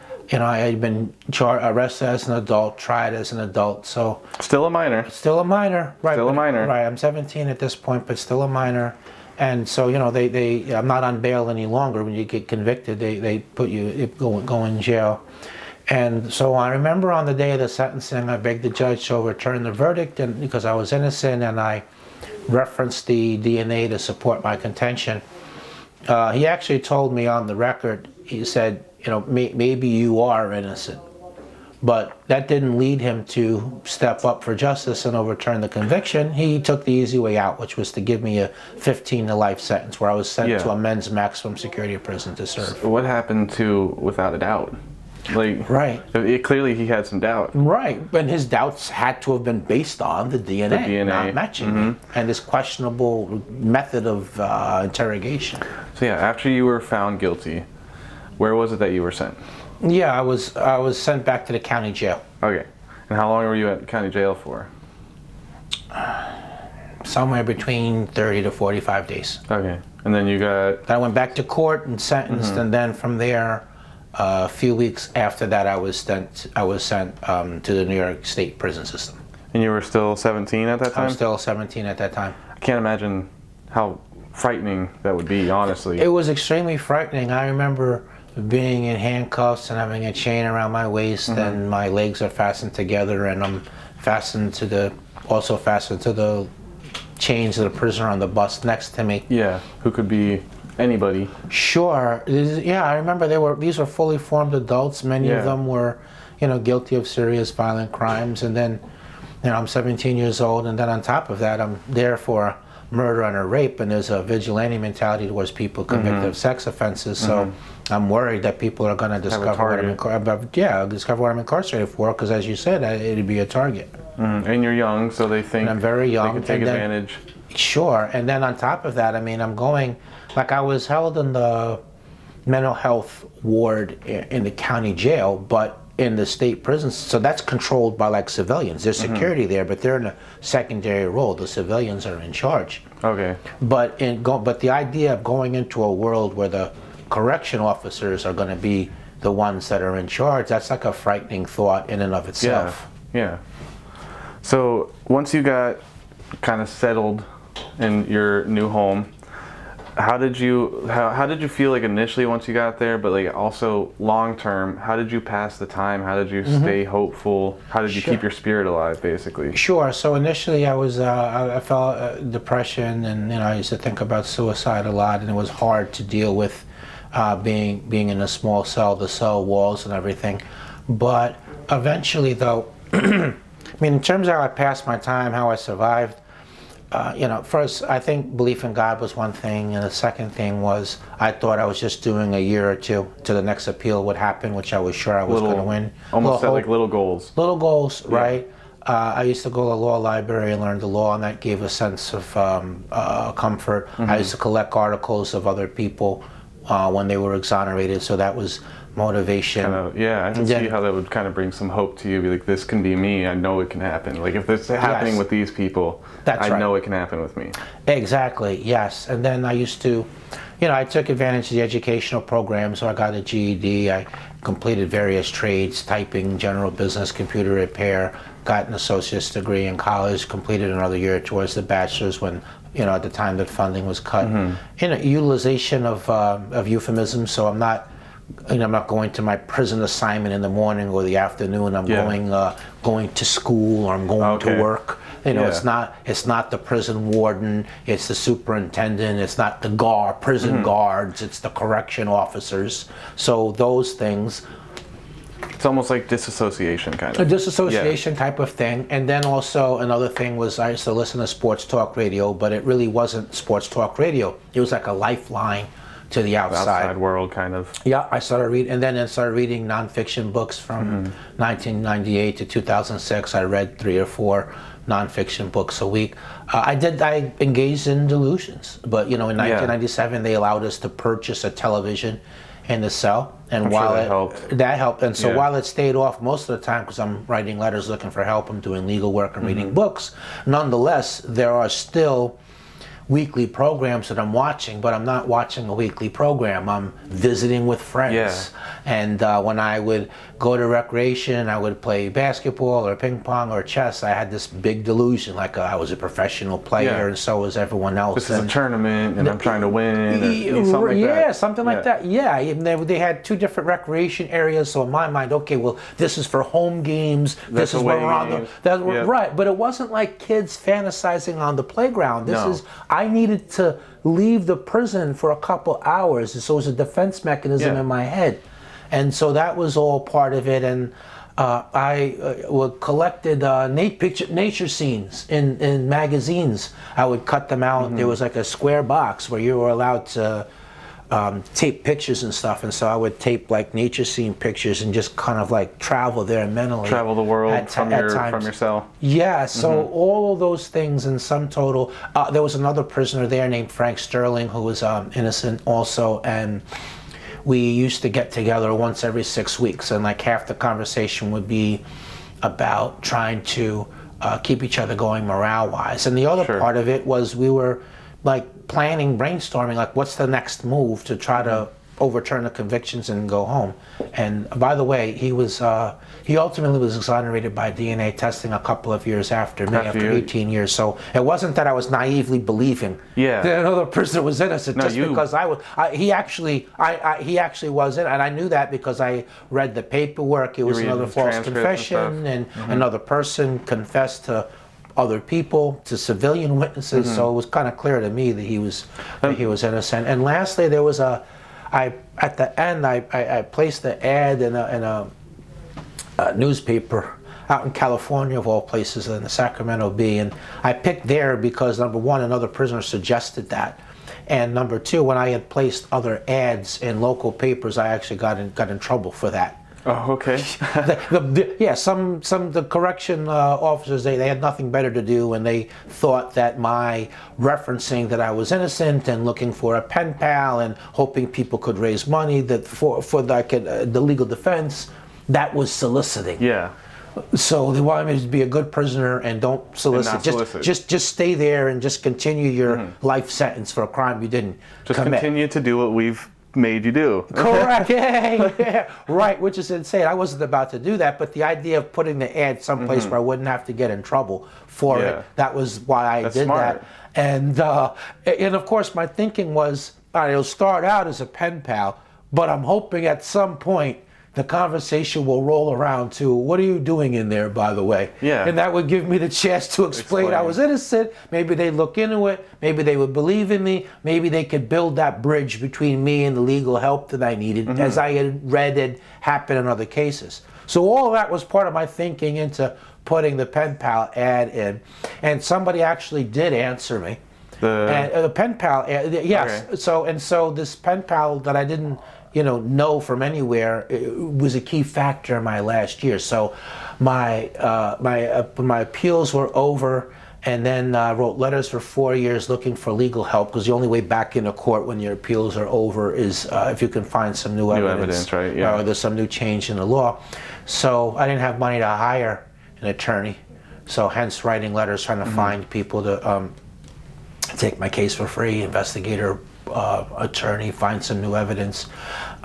been arrested as an adult, tried as an adult, so still a minor, right? Still a minor, right? I'm 17 at this point, but still a minor. And so, I'm not on bail any longer. When you get convicted, they put you go in jail. And so I remember on the day of the sentencing, I begged the judge to overturn the verdict, and because I was innocent, and I referenced the DNA to support my contention. He actually told me on the record, he said, maybe you are innocent. But that didn't lead him to step up for justice and overturn the conviction. He took the easy way out, which was to give me a 15 to life sentence, where I was sent to a men's maximum security prison to serve. So what happened to without a doubt? Right. Clearly he had some doubt. Right, and his doubts had to have been based on the DNA. Not matching and this questionable method of interrogation. So after you were found guilty, where was it that you were sent? Yeah, I was sent back to the county jail. Okay. And how long were you at county jail for? Somewhere between 30 to 45 days. Okay. And then I went back to court and sentenced, and then from there, a few weeks after that, I was sent to the New York State prison system. And you were still 17 at that time? I was still 17 at that time. I can't imagine how frightening that would be, honestly. It was extremely frightening. I remember being in handcuffs and having a chain around my waist, and my legs are fastened together, and I'm fastened to the chains of the prisoner on the bus next to me. Yeah, who could be anybody. Sure. I remember these were fully formed adults. Many of them were, guilty of serious violent crimes, and then, I'm 17 years old, and then on top of that, I'm there for murder and a rape, and there's a vigilante mentality towards people convicted of sex offenses. So I'm worried that people are going to discover what I'm incarcerated for, because as you said, it'd be a target. And you're young, so they think and I'm very young, they can take advantage. Sure, and then on top of that, I mean, I'm going, like I was held in the mental health ward in the county jail, but in the state prisons, so that's controlled by like civilians. There's security there, but they're in a secondary role. The civilians are in charge. Okay. But the idea of going into a world where the correction officers are going to be the ones that are in charge, that's like a frightening thought in and of itself. Yeah. So once you got kind of settled in your new home, how did you feel like initially once you got there, but like also long term, how did you pass the time? How did you stay hopeful? How did you keep your spirit alive, basically? Sure. So initially I felt depression, and I used to think about suicide a lot, and it was hard to deal with being in a small cell, the cell walls and everything. But eventually, though, I mean, in terms of how I passed my time, how I survived, first, I think belief in God was one thing, and the second thing was I thought I was just doing a year or two till the next appeal would happen, which I was sure I was going to win. Almost set like little goals. Little goals, right? I used to go to the law library and learn the law, and that gave a sense of comfort. I used to collect articles of other people when they were exonerated, so that was motivation. I can see how that would kind of bring some hope to you. Be like, this can be me. I know it can happen. Like if this is happening with these people, I know it can happen with me. Exactly. Yes. And then I used to, I took advantage of the educational program. So I got a GED. I completed various trades: typing, general business, computer repair. Got an associate's degree in college. Completed another year towards the bachelor's when, at the time that funding was cut. Utilization of euphemisms. So I'm not going to my prison assignment in the morning or the afternoon. I'm going to school, or I'm going to work. It's not the prison warden. It's the superintendent. It's not the prison guards. It's the correction officers. So those things. It's almost like disassociation, kind of. A disassociation type of thing. And then also another thing was I used to listen to sports talk radio, but it really wasn't sports talk radio. It was like a lifeline to the outside world, kind of. Yeah, I started reading nonfiction books from 1998 to 2006. I read 3 or 4 nonfiction books a week. I engaged in delusions, but in 1997 they allowed us to purchase a television in the cell, and that helped. And so while it stayed off most of the time, because I'm writing letters looking for help, I'm doing legal work and reading books. Nonetheless, there are still weekly programs that I'm watching, but I'm not watching a weekly program. I'm visiting with friends. And when I would go to recreation, I would play basketball or ping pong or chess. I had this big delusion, like I was a professional player, and so was everyone else. This is a tournament, and I'm trying to win. Something like that. And they had 2 different recreation areas. So in my mind, okay, well, this is for home games. This is where we're on the right. But it wasn't like kids fantasizing on the playground. I needed to leave the prison for a couple hours, so it was a defense mechanism in my head. And so that was all part of it. And I collected nature scenes in magazines. I would cut them out. There was like a square box where you were allowed to tape pictures and stuff, and so I would tape like nature scene pictures and just kind of like travel there mentally. Travel the world from your cell. Yeah, so all of those things in sum total. There was another prisoner there named Frank Sterling who was innocent also, and we used to get together once every 6 weeks, and like half the conversation would be about trying to keep each other going morale-wise, and the other part of it was we were like planning, brainstorming, like what's the next move to try to overturn the convictions and go home. And by the way, he ultimately was exonerated by DNA testing a couple of years after me, after 18 years. So it wasn't that I was naively believing that another person was innocent, because he actually was in, and I knew that because I read the paperwork. It was another false confession, and another person confessed to other people, to civilian witnesses, so it was kind of clear to me that he was innocent. And lastly, there was at the end I placed the ad in a newspaper out in California, of all places, in the Sacramento Bee. And I picked there because, number one, another prisoner suggested that. And number two, when I had placed other ads in local papers, I actually got in trouble for that. Oh, okay. The correction officers, they had nothing better to do, and they thought that my referencing that I was innocent and looking for a pen pal and hoping people could raise money that for the legal defense, that was soliciting. Yeah. So they wanted me to be a good prisoner and don't solicit. And not solicit. Just stay there and just continue your life sentence for a crime you didn't commit. Continue to do what we've made you do. Correct. Yeah. Right, which is insane. I wasn't about to do that, but the idea of putting the ad someplace where I wouldn't have to get in trouble for it, that was why I did smart. that. And of course my thinking was, all right, it'll start out as a pen pal, but I'm hoping at some point the conversation will roll around to, what are you doing in there, by the way? Yeah. And that would give me the chance to explain I was innocent. Maybe they'd look into it. Maybe they would believe in me. Maybe they could build that bridge between me and the legal help that I needed, as I had read it happen in other cases. So all of that was part of my thinking into putting the pen pal ad in. And somebody actually did answer me. The pen pal ad, yes. Okay. So this pen pal that I didn't know from anywhere, it was a key factor in my last year. So my appeals were over, and then I wrote letters for 4 years looking for legal help, because the only way back into court when your appeals are over is if you can find some new evidence, right? Yeah. Or there's some new change in the law. So I didn't have money to hire an attorney, so hence writing letters trying to find people to take my case for free, investigator, attorney, find some new evidence.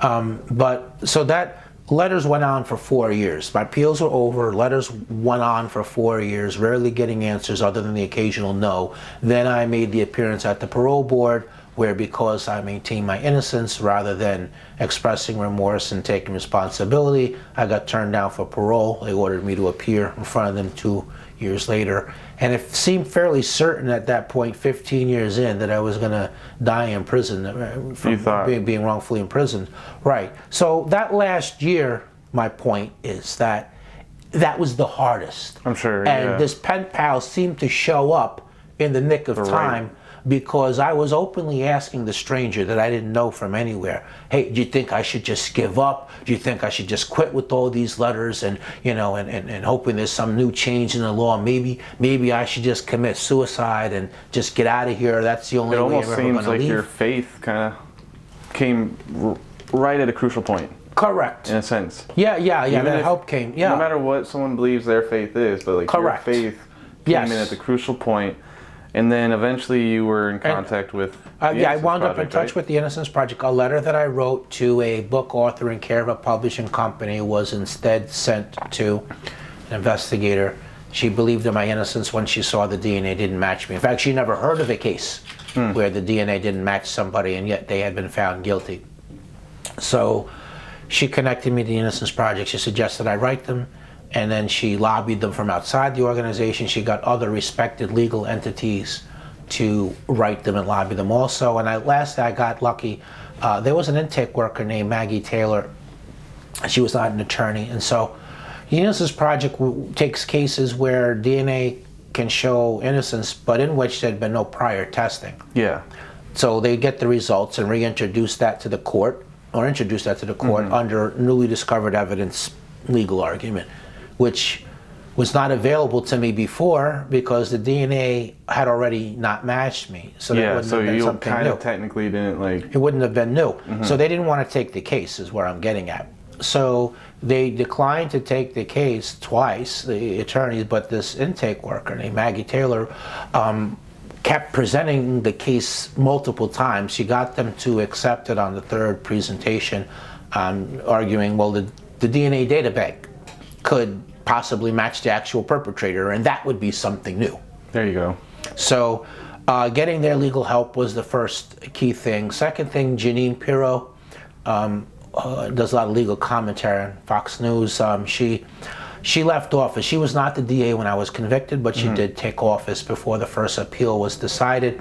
But so that letters went on for 4 years. My appeals were over, letters went on for 4 years, rarely getting answers other than the occasional no. Then I made the appearance at the parole board, where because I maintained my innocence rather than expressing remorse and taking responsibility, I got turned down for parole. They ordered me to appear in front of them 2 years later. And it seemed fairly certain at that point, 15 years in, that I was going to die in prison from being wrongfully imprisoned. Right. So that last year, my point is that was the hardest. I'm sure. And this pen pal seemed to show up in the nick of time. Because I was openly asking the stranger that I didn't know from anywhere, hey, do you think I should just give up? Do you think I should just quit with all these letters and hoping there's some new change in the law? Maybe I should just commit suicide and just get out of here. That's the only way I'm ever going to leave. It almost seems like your faith kind of came right at a crucial point. Correct. In a sense. Yeah, that help came. Yeah. No matter what someone believes their faith is, but like your faith came in at the crucial point. And then eventually you were in contact with the I wound up in touch with the Innocence Project. A letter that I wrote to a book author in care of a publishing company was instead sent to an investigator. She believed in my innocence when she saw the DNA didn't match me. In fact, she never heard of a case where the DNA didn't match somebody and yet they had been found guilty. So she connected me to the Innocence Project. She suggested I write them. And then she lobbied them from outside the organization. She got other respected legal entities to write them and lobby them also. And last I got lucky. There was an intake worker named Maggie Taylor. She was not an attorney. And so the Innocence Project takes cases where DNA can show innocence, but in which there had been no prior testing. Yeah. So they get the results and reintroduce that to the court, or introduce that to the court under newly discovered evidence legal argument, which was not available to me before because the DNA had already not matched me. So that wouldn't have been something new. So you kind of technically didn't It wouldn't have been new. So they didn't want to take the case, is where I'm getting at. So they declined to take the case twice, the attorneys, but this intake worker named Maggie Taylor kept presenting the case multiple times. She got them to accept it on the third presentation, arguing, well, the DNA data bank could possibly match the actual perpetrator, and that would be something new. There you go. So getting their legal help was the first key thing. Second thing, Janine Pirro does a lot of legal commentary on Fox News. She left office. She was not the DA when I was convicted, but she did take office before the first appeal was decided.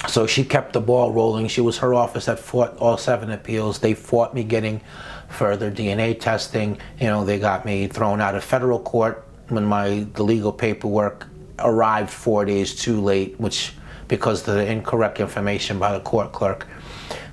So she kept the ball rolling. She was her office that fought all 7 appeals. They fought me getting further DNA testing. They got me thrown out of federal court the legal paperwork arrived 4 days too late, which because of the incorrect information by the court clerk.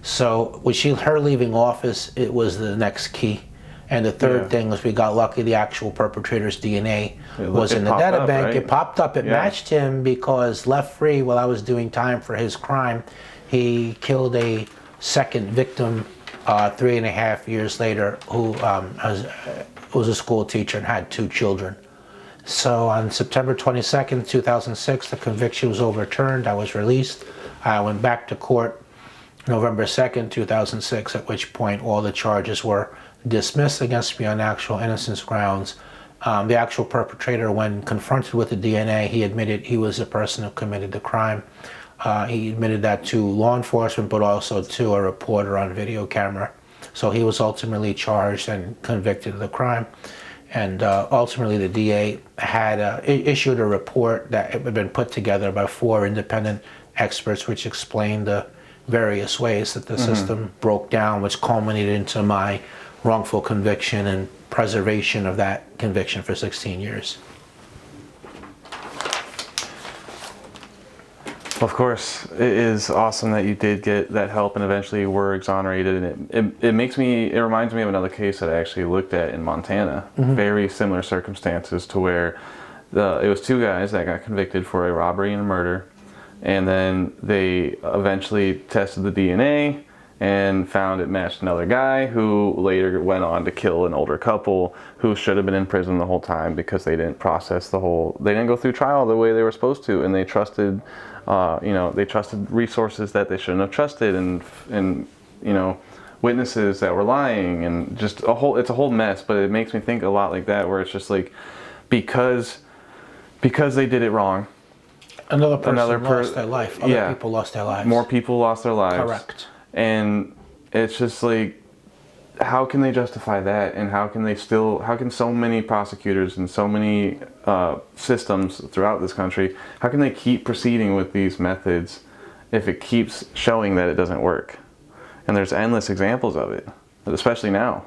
So with her leaving office, it was the next key. And the third thing was we got lucky the actual perpetrator's DNA was in the data bank. Right? It popped up. It matched him because left free while I was doing time for his crime, he killed a second victim 3.5 years later who was a school teacher and had 2 children. So on September 22nd, 2006, the conviction was overturned. I was released. I went back to court November 2nd, 2006, at which point all the charges were dismissed against me on actual innocence grounds. The actual perpetrator, when confronted with the DNA, he admitted he was the person who committed the crime. He admitted that to law enforcement, but also to a reporter on video camera. So he was ultimately charged and convicted of the crime. And ultimately the DA had issued a report that had been put together by 4 independent experts, which explained the various ways that the system broke down, which culminated into my wrongful conviction and preservation of that conviction for 16 years. Of course, it is awesome that you did get that help and eventually were exonerated. And it reminds me of another case that I actually looked at in Montana. Very similar circumstances to where it was 2 guys that got convicted for a robbery and a murder. And then they eventually tested the DNA and found it matched another guy who later went on to kill an older couple who should have been in prison the whole time because they didn't they didn't go through trial the way they were supposed to, and they trusted they trusted resources that they shouldn't have trusted, and witnesses that were lying, and just it's a whole mess. But it makes me think a lot like that, where it's just like because they did it wrong, another person lost their life. Other people lost their lives. More people lost their lives. Correct. And it's just like, how can they justify that? And how can so many prosecutors and so many systems throughout this country, how can they keep proceeding with these methods if it keeps showing that it doesn't work? And there's endless examples of it, especially now.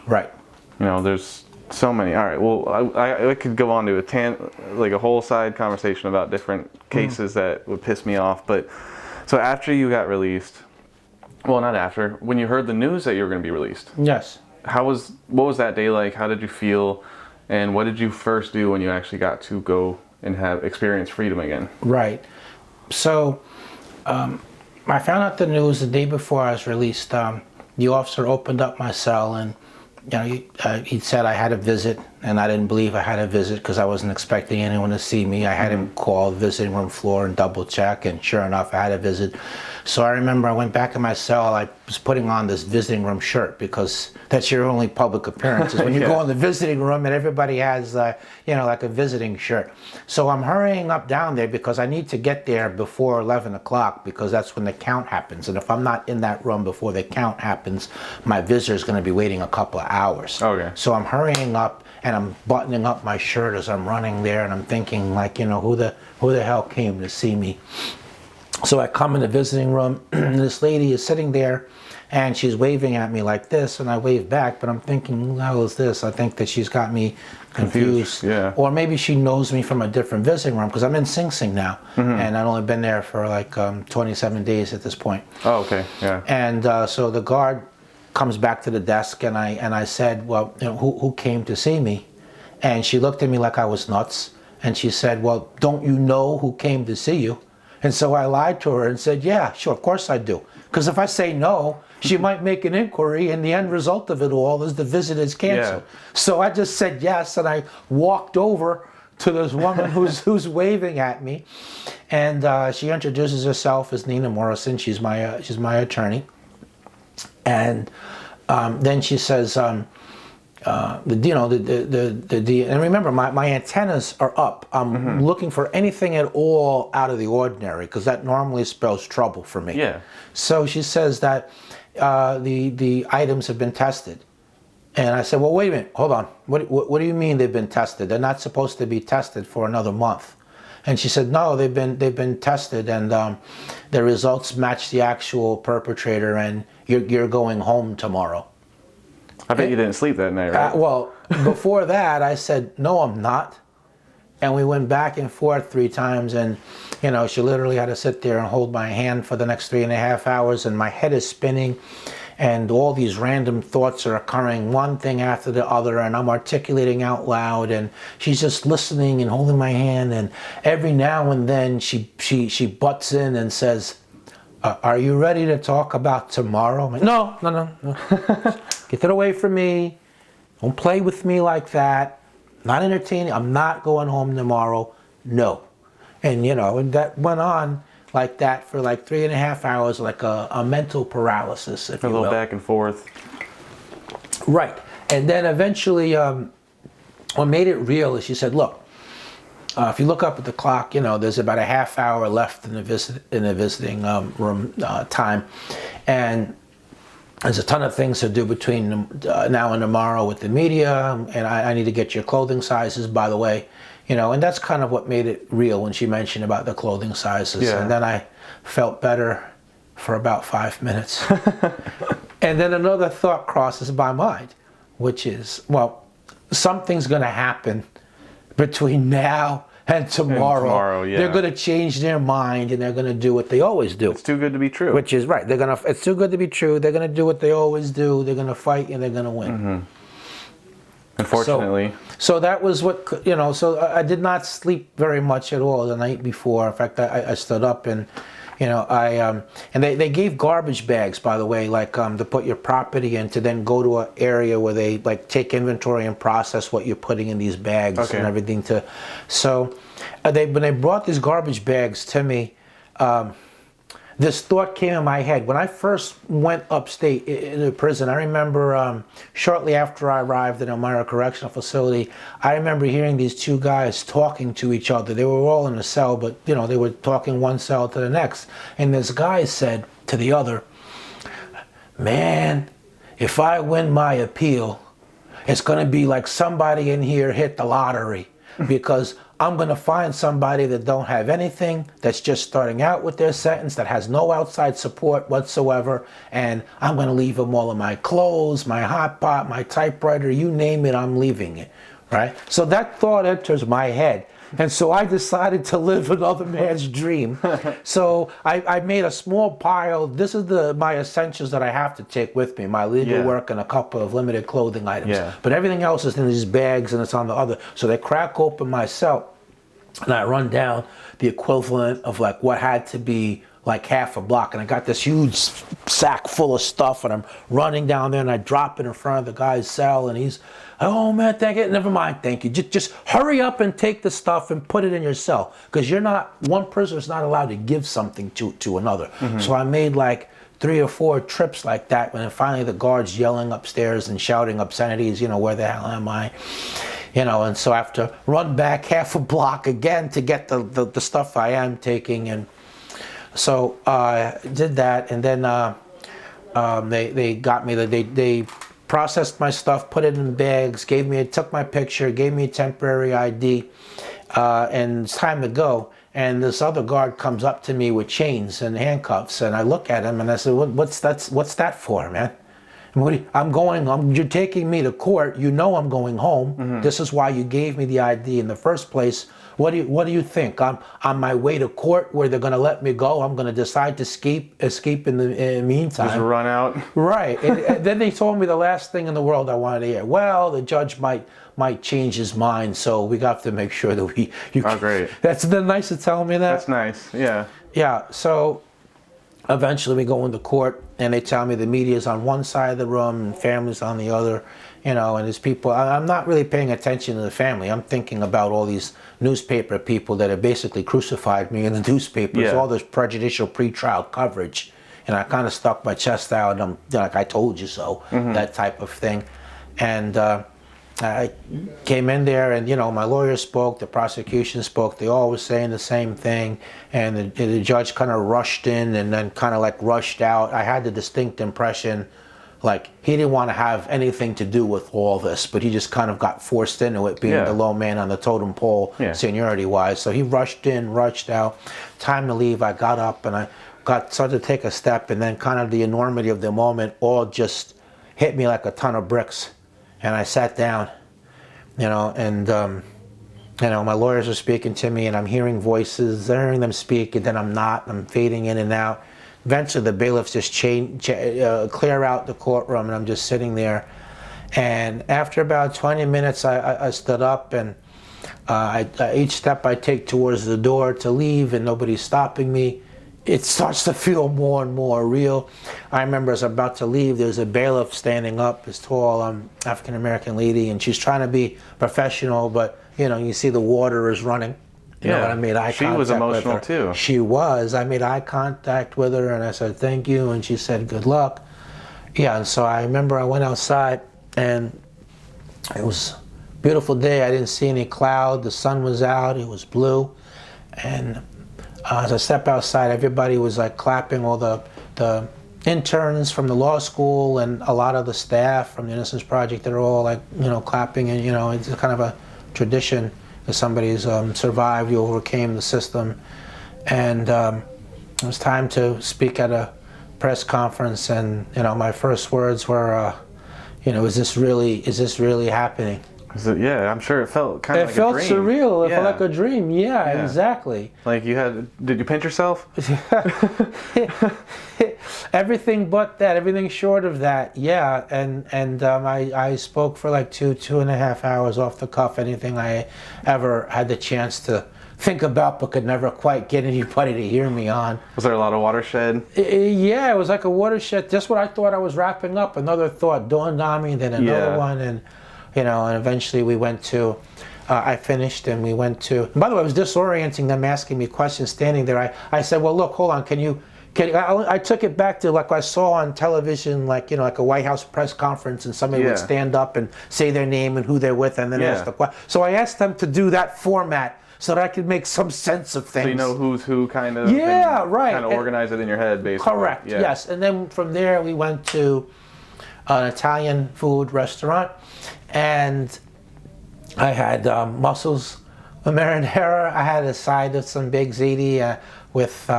Right. There's so many. All right, well, I could go on to a whole side conversation about different cases that would piss me off. But so after you got released, well, not after, when you heard the news that you were going to be released. Yes. What was that day like? How did you feel? And what did you first do when you actually got to go and experience freedom again? Right. So I found out the news the day before I was released. The officer opened up my cell and he said I had a visit, and I didn't believe I had a visit because I wasn't expecting anyone to see me. I had him call the visiting room floor and double check, and sure enough, I had a visit. So I remember I went back in my cell. I was putting on this visiting room shirt because that's your only public appearance. When you go in the visiting room and everybody has, like a visiting shirt. So I'm hurrying up down there because I need to get there before 11 o'clock because that's when the count happens. And if I'm not in that room before the count happens, my visitor is going to be waiting a couple of hours. Okay. So I'm hurrying up and I'm buttoning up my shirt as I'm running there, and I'm thinking who the hell came to see me? So I come in the visiting room, and this lady is sitting there, and she's waving at me like this, and I wave back, but I'm thinking, who the hell is this? I think that she's got me confused. Yeah. Or maybe she knows me from a different visiting room, because I'm in Sing Sing now, and I've only been there for 27 days at this point. Oh, okay, yeah. And so the guard comes back to the desk, and I said, well, who came to see me? And she looked at me like I was nuts, and she said, well, don't you know who came to see you? And so I lied to her and said, yeah, sure, of course I do. Because if I say no, she might make an inquiry, and the end result of it all is the visit is canceled. Yeah. So I just said yes, and I walked over to this woman who's waving at me, and she introduces herself as Nina Morrison. She's my attorney, and then she says, and remember, my antennas are up. I'm looking for anything at all out of the ordinary, because that normally spells trouble for me. Yeah. So she says that the items have been tested. And I said, well, wait a minute, hold on. What do you mean they've been tested? They're not supposed to be tested for another month. And she said, no, they've been tested, and the results match the actual perpetrator, and you're going home tomorrow. I bet you didn't sleep that night, right? Well, before that, I said, no, I'm not. and we went back and forth 3 times, and she literally had to sit there and hold my hand for the next 3.5 hours, and my head is spinning, and all these random thoughts are occurring, one thing after the other, and I'm articulating out loud, and she's just listening and holding my hand, and every now and then she butts in and says, are you ready to talk about tomorrow? I'm like, no. Get it away from me. Don't play with me like that. Not entertaining. I'm not going home tomorrow. No. And and that went on like that for like 3.5 hours, like a mental paralysis, if you will. A little back and forth. Right. And then eventually, what made it real is she said, look, if you look up at the clock, there's about a half hour left in the visiting room time, and there's a ton of things to do between now and tomorrow with the media, and I need to get your clothing sizes, by the way, and that's kind of what made it real when she mentioned about the clothing sizes. Yeah. And then I felt better for about 5 minutes. And then another thought crosses my mind, which is, well, something's going to happen between now and tomorrow. Yeah. They're going to change their mind, and they're going to do what they always do. It's too good to be true. Which is right. It's too good to be true. They're going to do what they always do. They're going to fight, and they're going to win. Mm-hmm. Unfortunately. So that was what, so I did not sleep very much at all the night before. In fact, I stood up and, and they gave garbage bags, by the way, like to put your property in, to then go to an area where they like take inventory and process what you're putting in these bags. Okay. And everything so when they brought these garbage bags to me, this thought came in my head. When I first went upstate into prison, I remember shortly after I arrived at Elmira Correctional Facility, I remember hearing these 2 guys talking to each other. They were all in a cell, but they were talking one cell to the next. And this guy said to the other, man, if I win my appeal, it's going to be like somebody in here hit the lottery, because I'm going to find somebody that don't have anything, that's just starting out with their sentence, that has no outside support whatsoever, and I'm going to leave them all of my clothes, my hot pot, my typewriter, you name it, I'm leaving it, right? So that thought enters my head. And so I decided to live another man's dream. So I made a small pile. This is my essentials that I have to take with me, my legal work and a couple of limited clothing items. Yeah. But everything else is in these bags, and it's on the other. So they crack open my cell, and I run down the equivalent of like what had to be like half a block, and I got this huge sack full of stuff, and I'm running down there, and I drop it in front of the guy's cell, and he's, oh man, thank you, never mind, thank you. Just hurry up and take the stuff and put it in your cell, because one prisoner's not allowed to give something to another. Mm-hmm. So I made like 3 or 4 trips like that, when finally the guard's yelling upstairs and shouting obscenities, where the hell am I? And so I have to run back half a block again to get the stuff I am taking. And so I did that, and then they got me, they processed my stuff, put it in bags, took my picture, gave me a temporary ID, and it's time to go. And this other guard comes up to me with chains and handcuffs, and I look at him and I said, what's that for, man? You're taking me to court. I'm going home. Mm-hmm. This is why you gave me the ID in the first place. What do you think? I'm on my way to court where they're going to let me go. I'm going to decide to escape in the meantime. Just run out. Right. And then they told me the last thing in the world I wanted to hear. Well, the judge might change his mind, so we got to make sure that Oh, great. That's nice to tell me that. That's nice. Yeah. Yeah. So eventually we go into court, and they tell me the media's on one side of the room and family's on the other, and there's people. I'm not really paying attention to the family. I'm thinking about all these newspaper people that have basically crucified me in the newspapers, all this prejudicial pretrial coverage. And I kind of stuck my chest out, and I'm like, I told you so, that type of thing. And I came in there, and my lawyer spoke, the prosecution spoke, they all were saying the same thing, and the judge kind of rushed in and then kind of like rushed out. I had the distinct impression like he didn't want to have anything to do with all this, but he just kind of got forced into it, being the low man on the totem pole, seniority wise. So he rushed in, rushed out. Time to leave, I got up and I started to take a step, and then kind of the enormity of the moment all just hit me like a ton of bricks. And I sat down, and you know, my lawyers are speaking to me, and I'm hearing voices, hearing them speak, and then I'm not. I'm fading in and out. Eventually, the bailiffs just clear out the courtroom, and I'm just sitting there. And after about 20 minutes, I stood up, and each step I take towards the door to leave, and nobody's stopping me, it starts to feel more and more real. I remember as I'm about to leave, there's a bailiff standing up, this tall African-American lady, and she's trying to be professional, but you know, you see the water is running. You know what I made eye contact with her. She was emotional too. She was. I made eye contact with her, and I said, thank you, and she said, good luck. Yeah, and so I remember I went outside, and it was a beautiful day. I didn't see any cloud. The sun was out. It was blue. And as I stepped outside, everybody was like clapping. All the interns from the law school and a lot of the staff from the Innocence Project, they're all like, you know, clapping. And, you know, it's kind of a tradition. If somebody's survived, you overcame the system. And it was time to speak at a press conference. And, you know, my first words were, you know, is this really happening? Yeah, I'm sure it felt kind of like a dream. It felt surreal. It felt like a dream. Yeah, exactly. Like did you pinch yourself? Everything but that, everything short of that, yeah. And I spoke for like 2.5 hours off the cuff, anything I ever had the chance to think about but could never quite get anybody to hear me on. Was there a lot of watershed? Yeah, it was like a watershed. Just what I thought I was wrapping up, another thought dawned on me, then another one, and you know, and eventually we went to, I finished and we went to, and by the way, it was disorienting them asking me questions standing there. I said, well, look, hold on, I took it back to like I saw on television, like, you know, like a White House press conference, and somebody would stand up and say their name and who they're with and then ask the question. So I asked them to do that format so that I could make some sense of things. So you know who's who kind of. Yeah, right. Kind of organize it in your head, basically. Correct, yes. And then from there we went to an Italian food restaurant, and I had mussels with marinara. I had a side of some big ziti with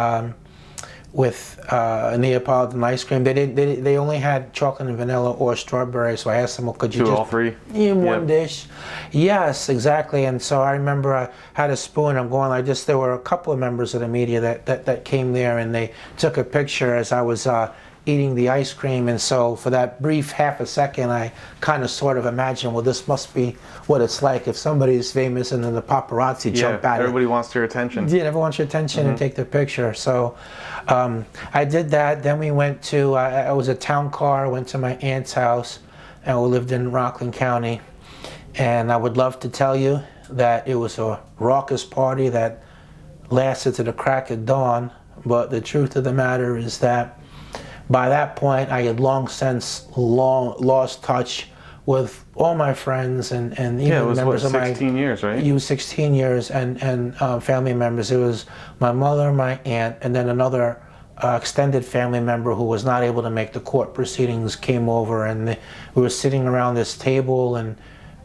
Neapolitan ice cream. They only had chocolate and vanilla or strawberry, so I asked them, well, could you do all three in one dish? Yes, exactly. And so I remember I had a spoon. I'm going like this. There were a couple of members of the media that came there, and they took a picture as I was eating the ice cream. And so for that brief half a second, I kind of sort of imagined, well, this must be what it's like if somebody's famous and then the paparazzi jump at it. Everybody wants your attention. Yeah, everyone wants your attention and take the picture. So I did that. Then we went to, I was a town car, went to my aunt's house, and we lived in Rockland County. And I would love to tell you that it was a raucous party that lasted to the crack of dawn. But the truth of the matter is that by that point, I had long since lost touch with all my friends and even members of my... 16 years, right? It was 16 years, and family members. It was my mother, my aunt, and then another extended family member who was not able to make the court proceedings came over, and we were sitting around this table and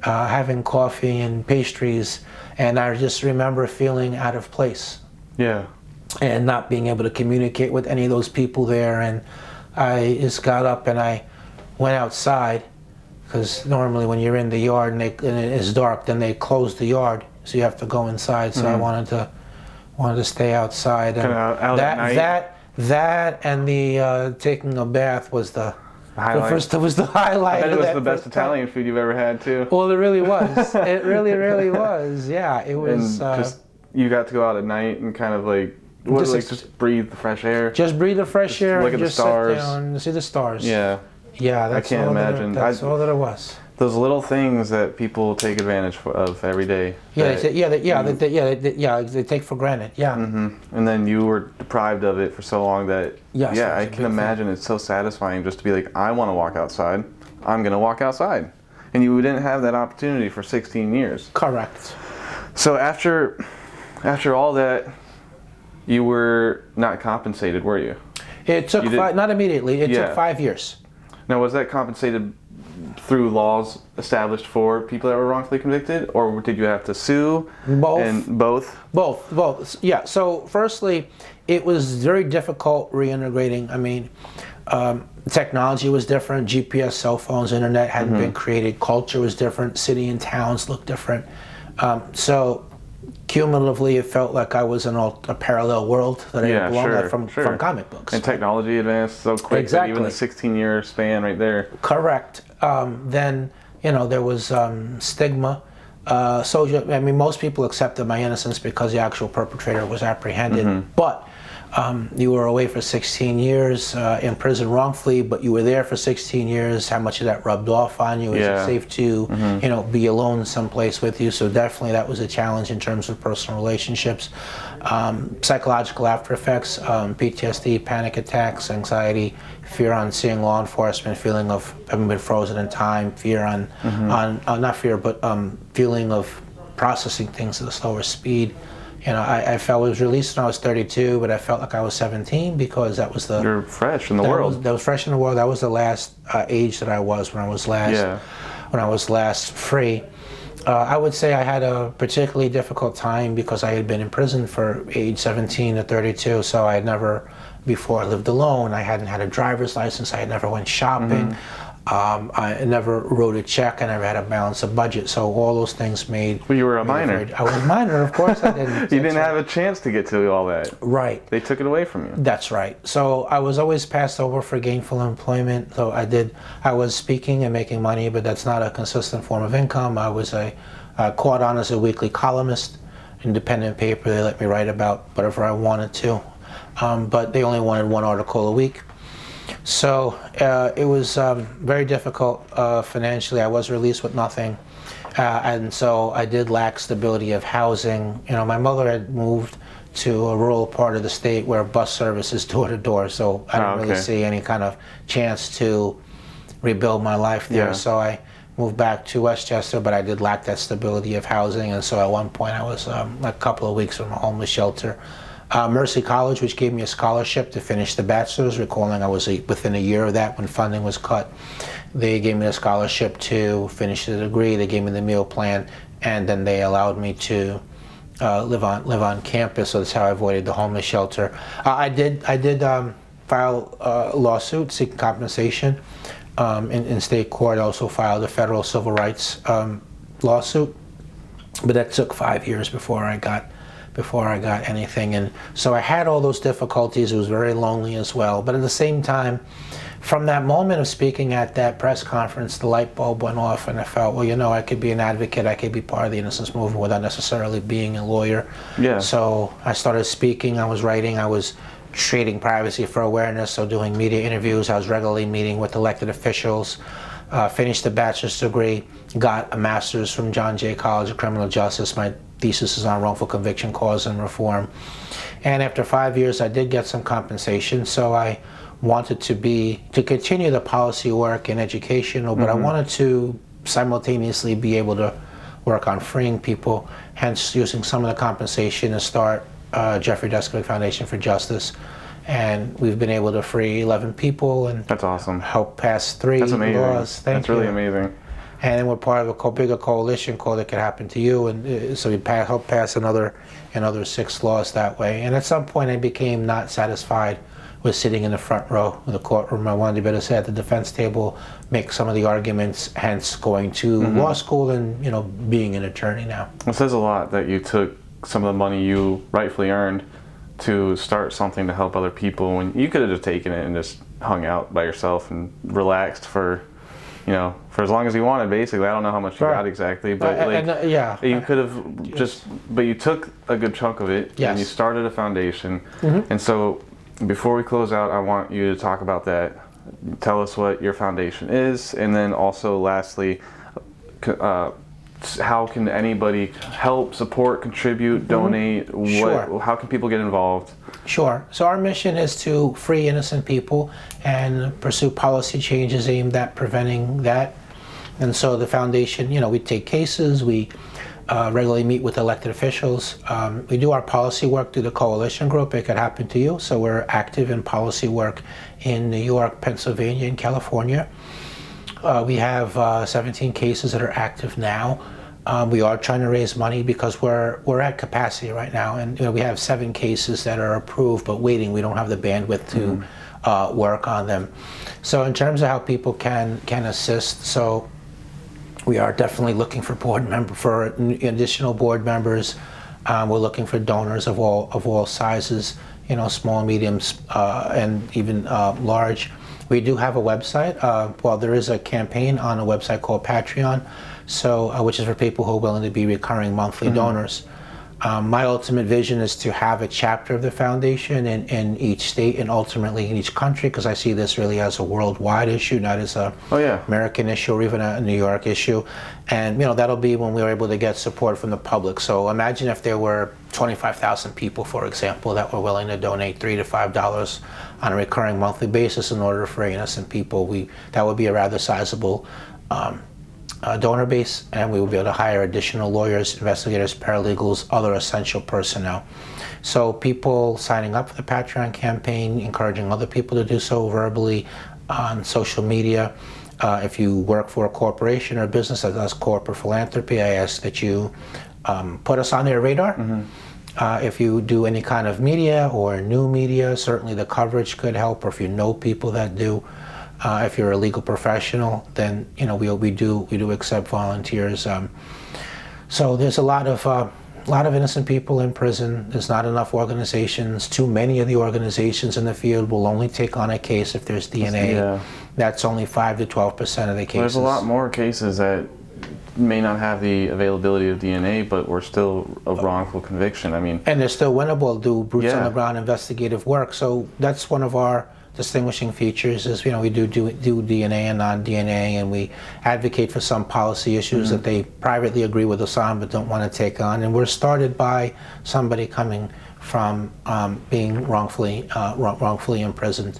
having coffee and pastries, and I just remember feeling out of place. Yeah. And not being able to communicate with any of those people there. And I just got up and I went outside, because normally when you're in the yard and it is dark, then they close the yard, so you have to go inside. So I wanted to stay outside. And out at night. That and the taking a bath was the highlight. Was the highlight. I bet it was the best Italian food you've ever had too. Well, it really was. It really was. Yeah, it was. And just you got to go out at night and kind of like. Just breathe the fresh air. Just breathe the fresh air. Look at the stars. Sit down and see the stars. Yeah. Yeah, that's I can't imagine. That's all that it was. Those little things that people take advantage of every day. Yeah, they take for granted. Yeah. And then you were deprived of it for so long that. Yes, yeah, I can imagine it's so satisfying just to be like, I want to walk outside. I'm gonna walk outside, and you didn't have that opportunity for 16 years. Correct. So after all that. You were not compensated, were you? It took not immediately. It took 5 years. Now, was that compensated through laws established for people that were wrongfully convicted, or did you have to sue? Both. And both? Both. Yeah. So, firstly, it was very difficult reintegrating. I mean, technology was different. GPS, cell phones, internet hadn't been created. Culture was different. City and towns looked different. So cumulatively, it felt like I was in a parallel world that I didn't belong like from comic books. And technology advanced so quick that even the 16-year span right there. Correct. Then, there was stigma. I mean, most people accepted my innocence because the actual perpetrator was apprehended. But you were away for 16 years in prison wrongfully, but you were there for 16 years. How much of that rubbed off on you? Is it safe to, be alone someplace with you? So definitely that was a challenge in terms of personal relationships. Psychological after effects, PTSD, panic attacks, anxiety, fear on seeing law enforcement, feeling of having been frozen in time, fear on not fear, but feeling of processing things at a slower speed. I felt I was released when I was 32, but I felt like I was 17 because that was the... You're fresh in the world. That was fresh in the world. That was the last age that I was when I was last free. I would say I had a particularly difficult time because I had been in prison for age 17 to 32, so I had never before lived alone. I hadn't had a driver's license. I had never went shopping. I never wrote a check. I never had to balance a budget. So all those things made... Well, you were a minor. I was a minor, of course I didn't. You didn't have a chance to get to all that. Right. They took it away from you. That's right. So I was always passed over for gainful employment. So I was speaking and making money, but that's not a consistent form of income. I was caught on as a weekly columnist, independent paper. They let me write about whatever I wanted to. But they only wanted one article a week. So it was very difficult financially. I was released with nothing. And so I did lack stability of housing. My mother had moved to a rural part of the state where bus service is door to door. So I didn't really see any kind of chance to rebuild my life there. So I moved back to Westchester, but I did lack that stability of housing. And so at one point I was a couple of weeks from a homeless shelter. Mercy College, which gave me a scholarship to finish the bachelor's, recalling I was within a year of that when funding was cut. They gave me a scholarship to finish the degree. They gave me the meal plan, and then they allowed me to live on campus. So that's how I avoided the homeless shelter. I did file a lawsuit seeking compensation in state court. I also filed a federal civil rights lawsuit, but that took 5 years before I got anything. And so I had all those difficulties. It was very lonely as well. But at the same time, from that moment of speaking at that press conference, the light bulb went off, and I felt, well, I could be an advocate. I could be part of the innocence movement without necessarily being a lawyer. Yeah. So I started speaking. I was writing. I was trading privacy for awareness, so doing media interviews. I was regularly meeting with elected officials. Finished a bachelor's degree, got a master's from John Jay College of Criminal Justice. My thesis is on wrongful conviction cause and reform. And after 5 years, I did get some compensation. So I wanted to continue the policy work and educational, but I wanted to simultaneously be able to work on freeing people, hence using some of the compensation to start Jeffrey Deskovic Foundation for Justice. And we've been able to free 11 people and that's awesome. Help pass 3 That's amazing. laws. That's really amazing. And then we're part of a bigger coalition called It Could Happen to You, and so we helped pass another 6 laws that way. And at some point I became not satisfied with sitting in the front row of the courtroom. I wanted to be able to sit at the defense table, make some of the arguments, hence going to law school and being an attorney now. It says a lot that you took some of the money you rightfully earned to start something to help other people when you could have just taken it and just hung out by yourself and relaxed for as long as you wanted, basically. I don't know how much you got exactly, but you could have but you took a good chunk of it and you started a foundation. And so before we close out, I want you to talk about that. Tell us what your foundation is, and then also lastly, how can anybody help, support, contribute, donate? How can people get involved? Sure. So our mission is to free innocent people and pursue policy changes aimed at preventing that. And so the foundation, we take cases, we regularly meet with elected officials. We do our policy work through the coalition group, It Could Happen to You. So we're active in policy work in New York, Pennsylvania, and California. We have 17 cases that are active now. We are trying to raise money because we're at capacity right now, and we have 7 cases that are approved but waiting. We don't have the bandwidth to work on them. So in terms of how people can assist, so We are definitely looking for additional board members. We're looking for donors of all sizes, small, mediums, and even large. We do have a website. There is a campaign on a website called Patreon, which is for people who are willing to be recurring monthly donors. My ultimate vision is to have a chapter of the foundation in each state and ultimately in each country, because I see this really as a worldwide issue, not as a American issue or even a New York issue. And that'll be when we're able to get support from the public. So imagine if there were 25,000 people, for example, that were willing to donate $3 to $5 on a recurring monthly basis in order for innocent people. That would be a rather sizable donor base, and we will be able to hire additional lawyers, investigators, paralegals, other essential personnel. So people signing up for the Patreon campaign, encouraging other people to do so verbally on social media. If you work for a corporation or a business that does corporate philanthropy, I ask that you put us on their radar. If you do any kind of media or new media, certainly the coverage could help, or if you know people that do. If you're a legal professional, then we do accept volunteers. So there's a lot of innocent people in prison. There's not enough organizations. Too many of the organizations in the field will only take on a case if there's DNA. Yeah. That's only 5 to 12% of the cases. There's a lot more cases that may not have the availability of DNA, but we're still a wrongful conviction. And they're still winnable. Do boots on the ground investigative work. So that's one of our distinguishing features is, we do DNA and non-DNA, and we advocate for some policy issues that they privately agree with us on but don't want to take on. And we're started by somebody coming from being wrongfully imprisoned.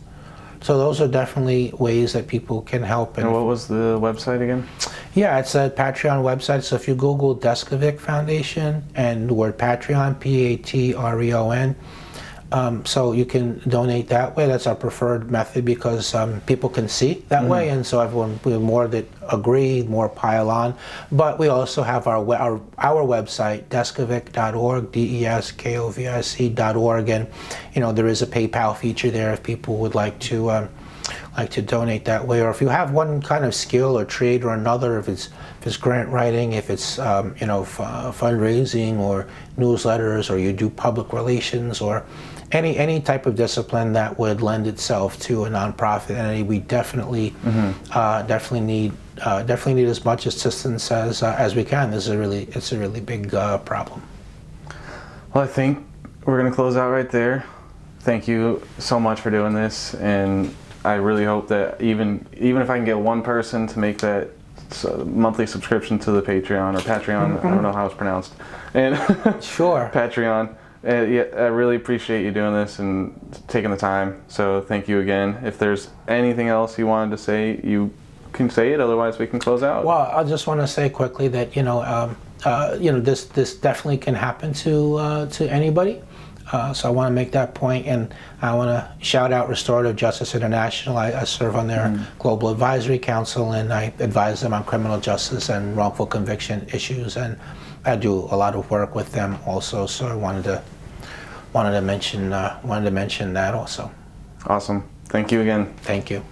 So those are definitely ways that people can help. And what was the website again? Yeah, it's a Patreon website. So if you Google Deskovic Foundation and the word Patreon, Patreon, so you can donate that way. That's our preferred method because people can see that way, and so more that agree, more pile on. But we also have our website, deskovic.org, deskovic.org, and there is a PayPal feature there if people would like to donate that way, or if you have one kind of skill or trade or another, if it's grant writing, if it's fundraising or newsletters, or you do public relations, or any type of discipline that would lend itself to a nonprofit entity, we definitely need as much assistance as we can. It's a really big problem. Well, I think we're going to close out right there. Thank you so much for doing this, and I really hope that even if I can get one person to make that monthly subscription to the Patreon or Patreon, I don't know how it's pronounced, and sure, Patreon. Yeah, I really appreciate you doing this and taking the time. So thank you again. If there's anything else you wanted to say, you can say it. Otherwise, we can close out. Well, I just want to say quickly that this definitely can happen to anybody. So I want to make that point, and I want to shout out Restorative Justice International. I serve on their Global Advisory Council, and I advise them on criminal justice and wrongful conviction issues, and I do a lot of work with them also. So I wanted to mention that also. Awesome. Thank you again. Thank you.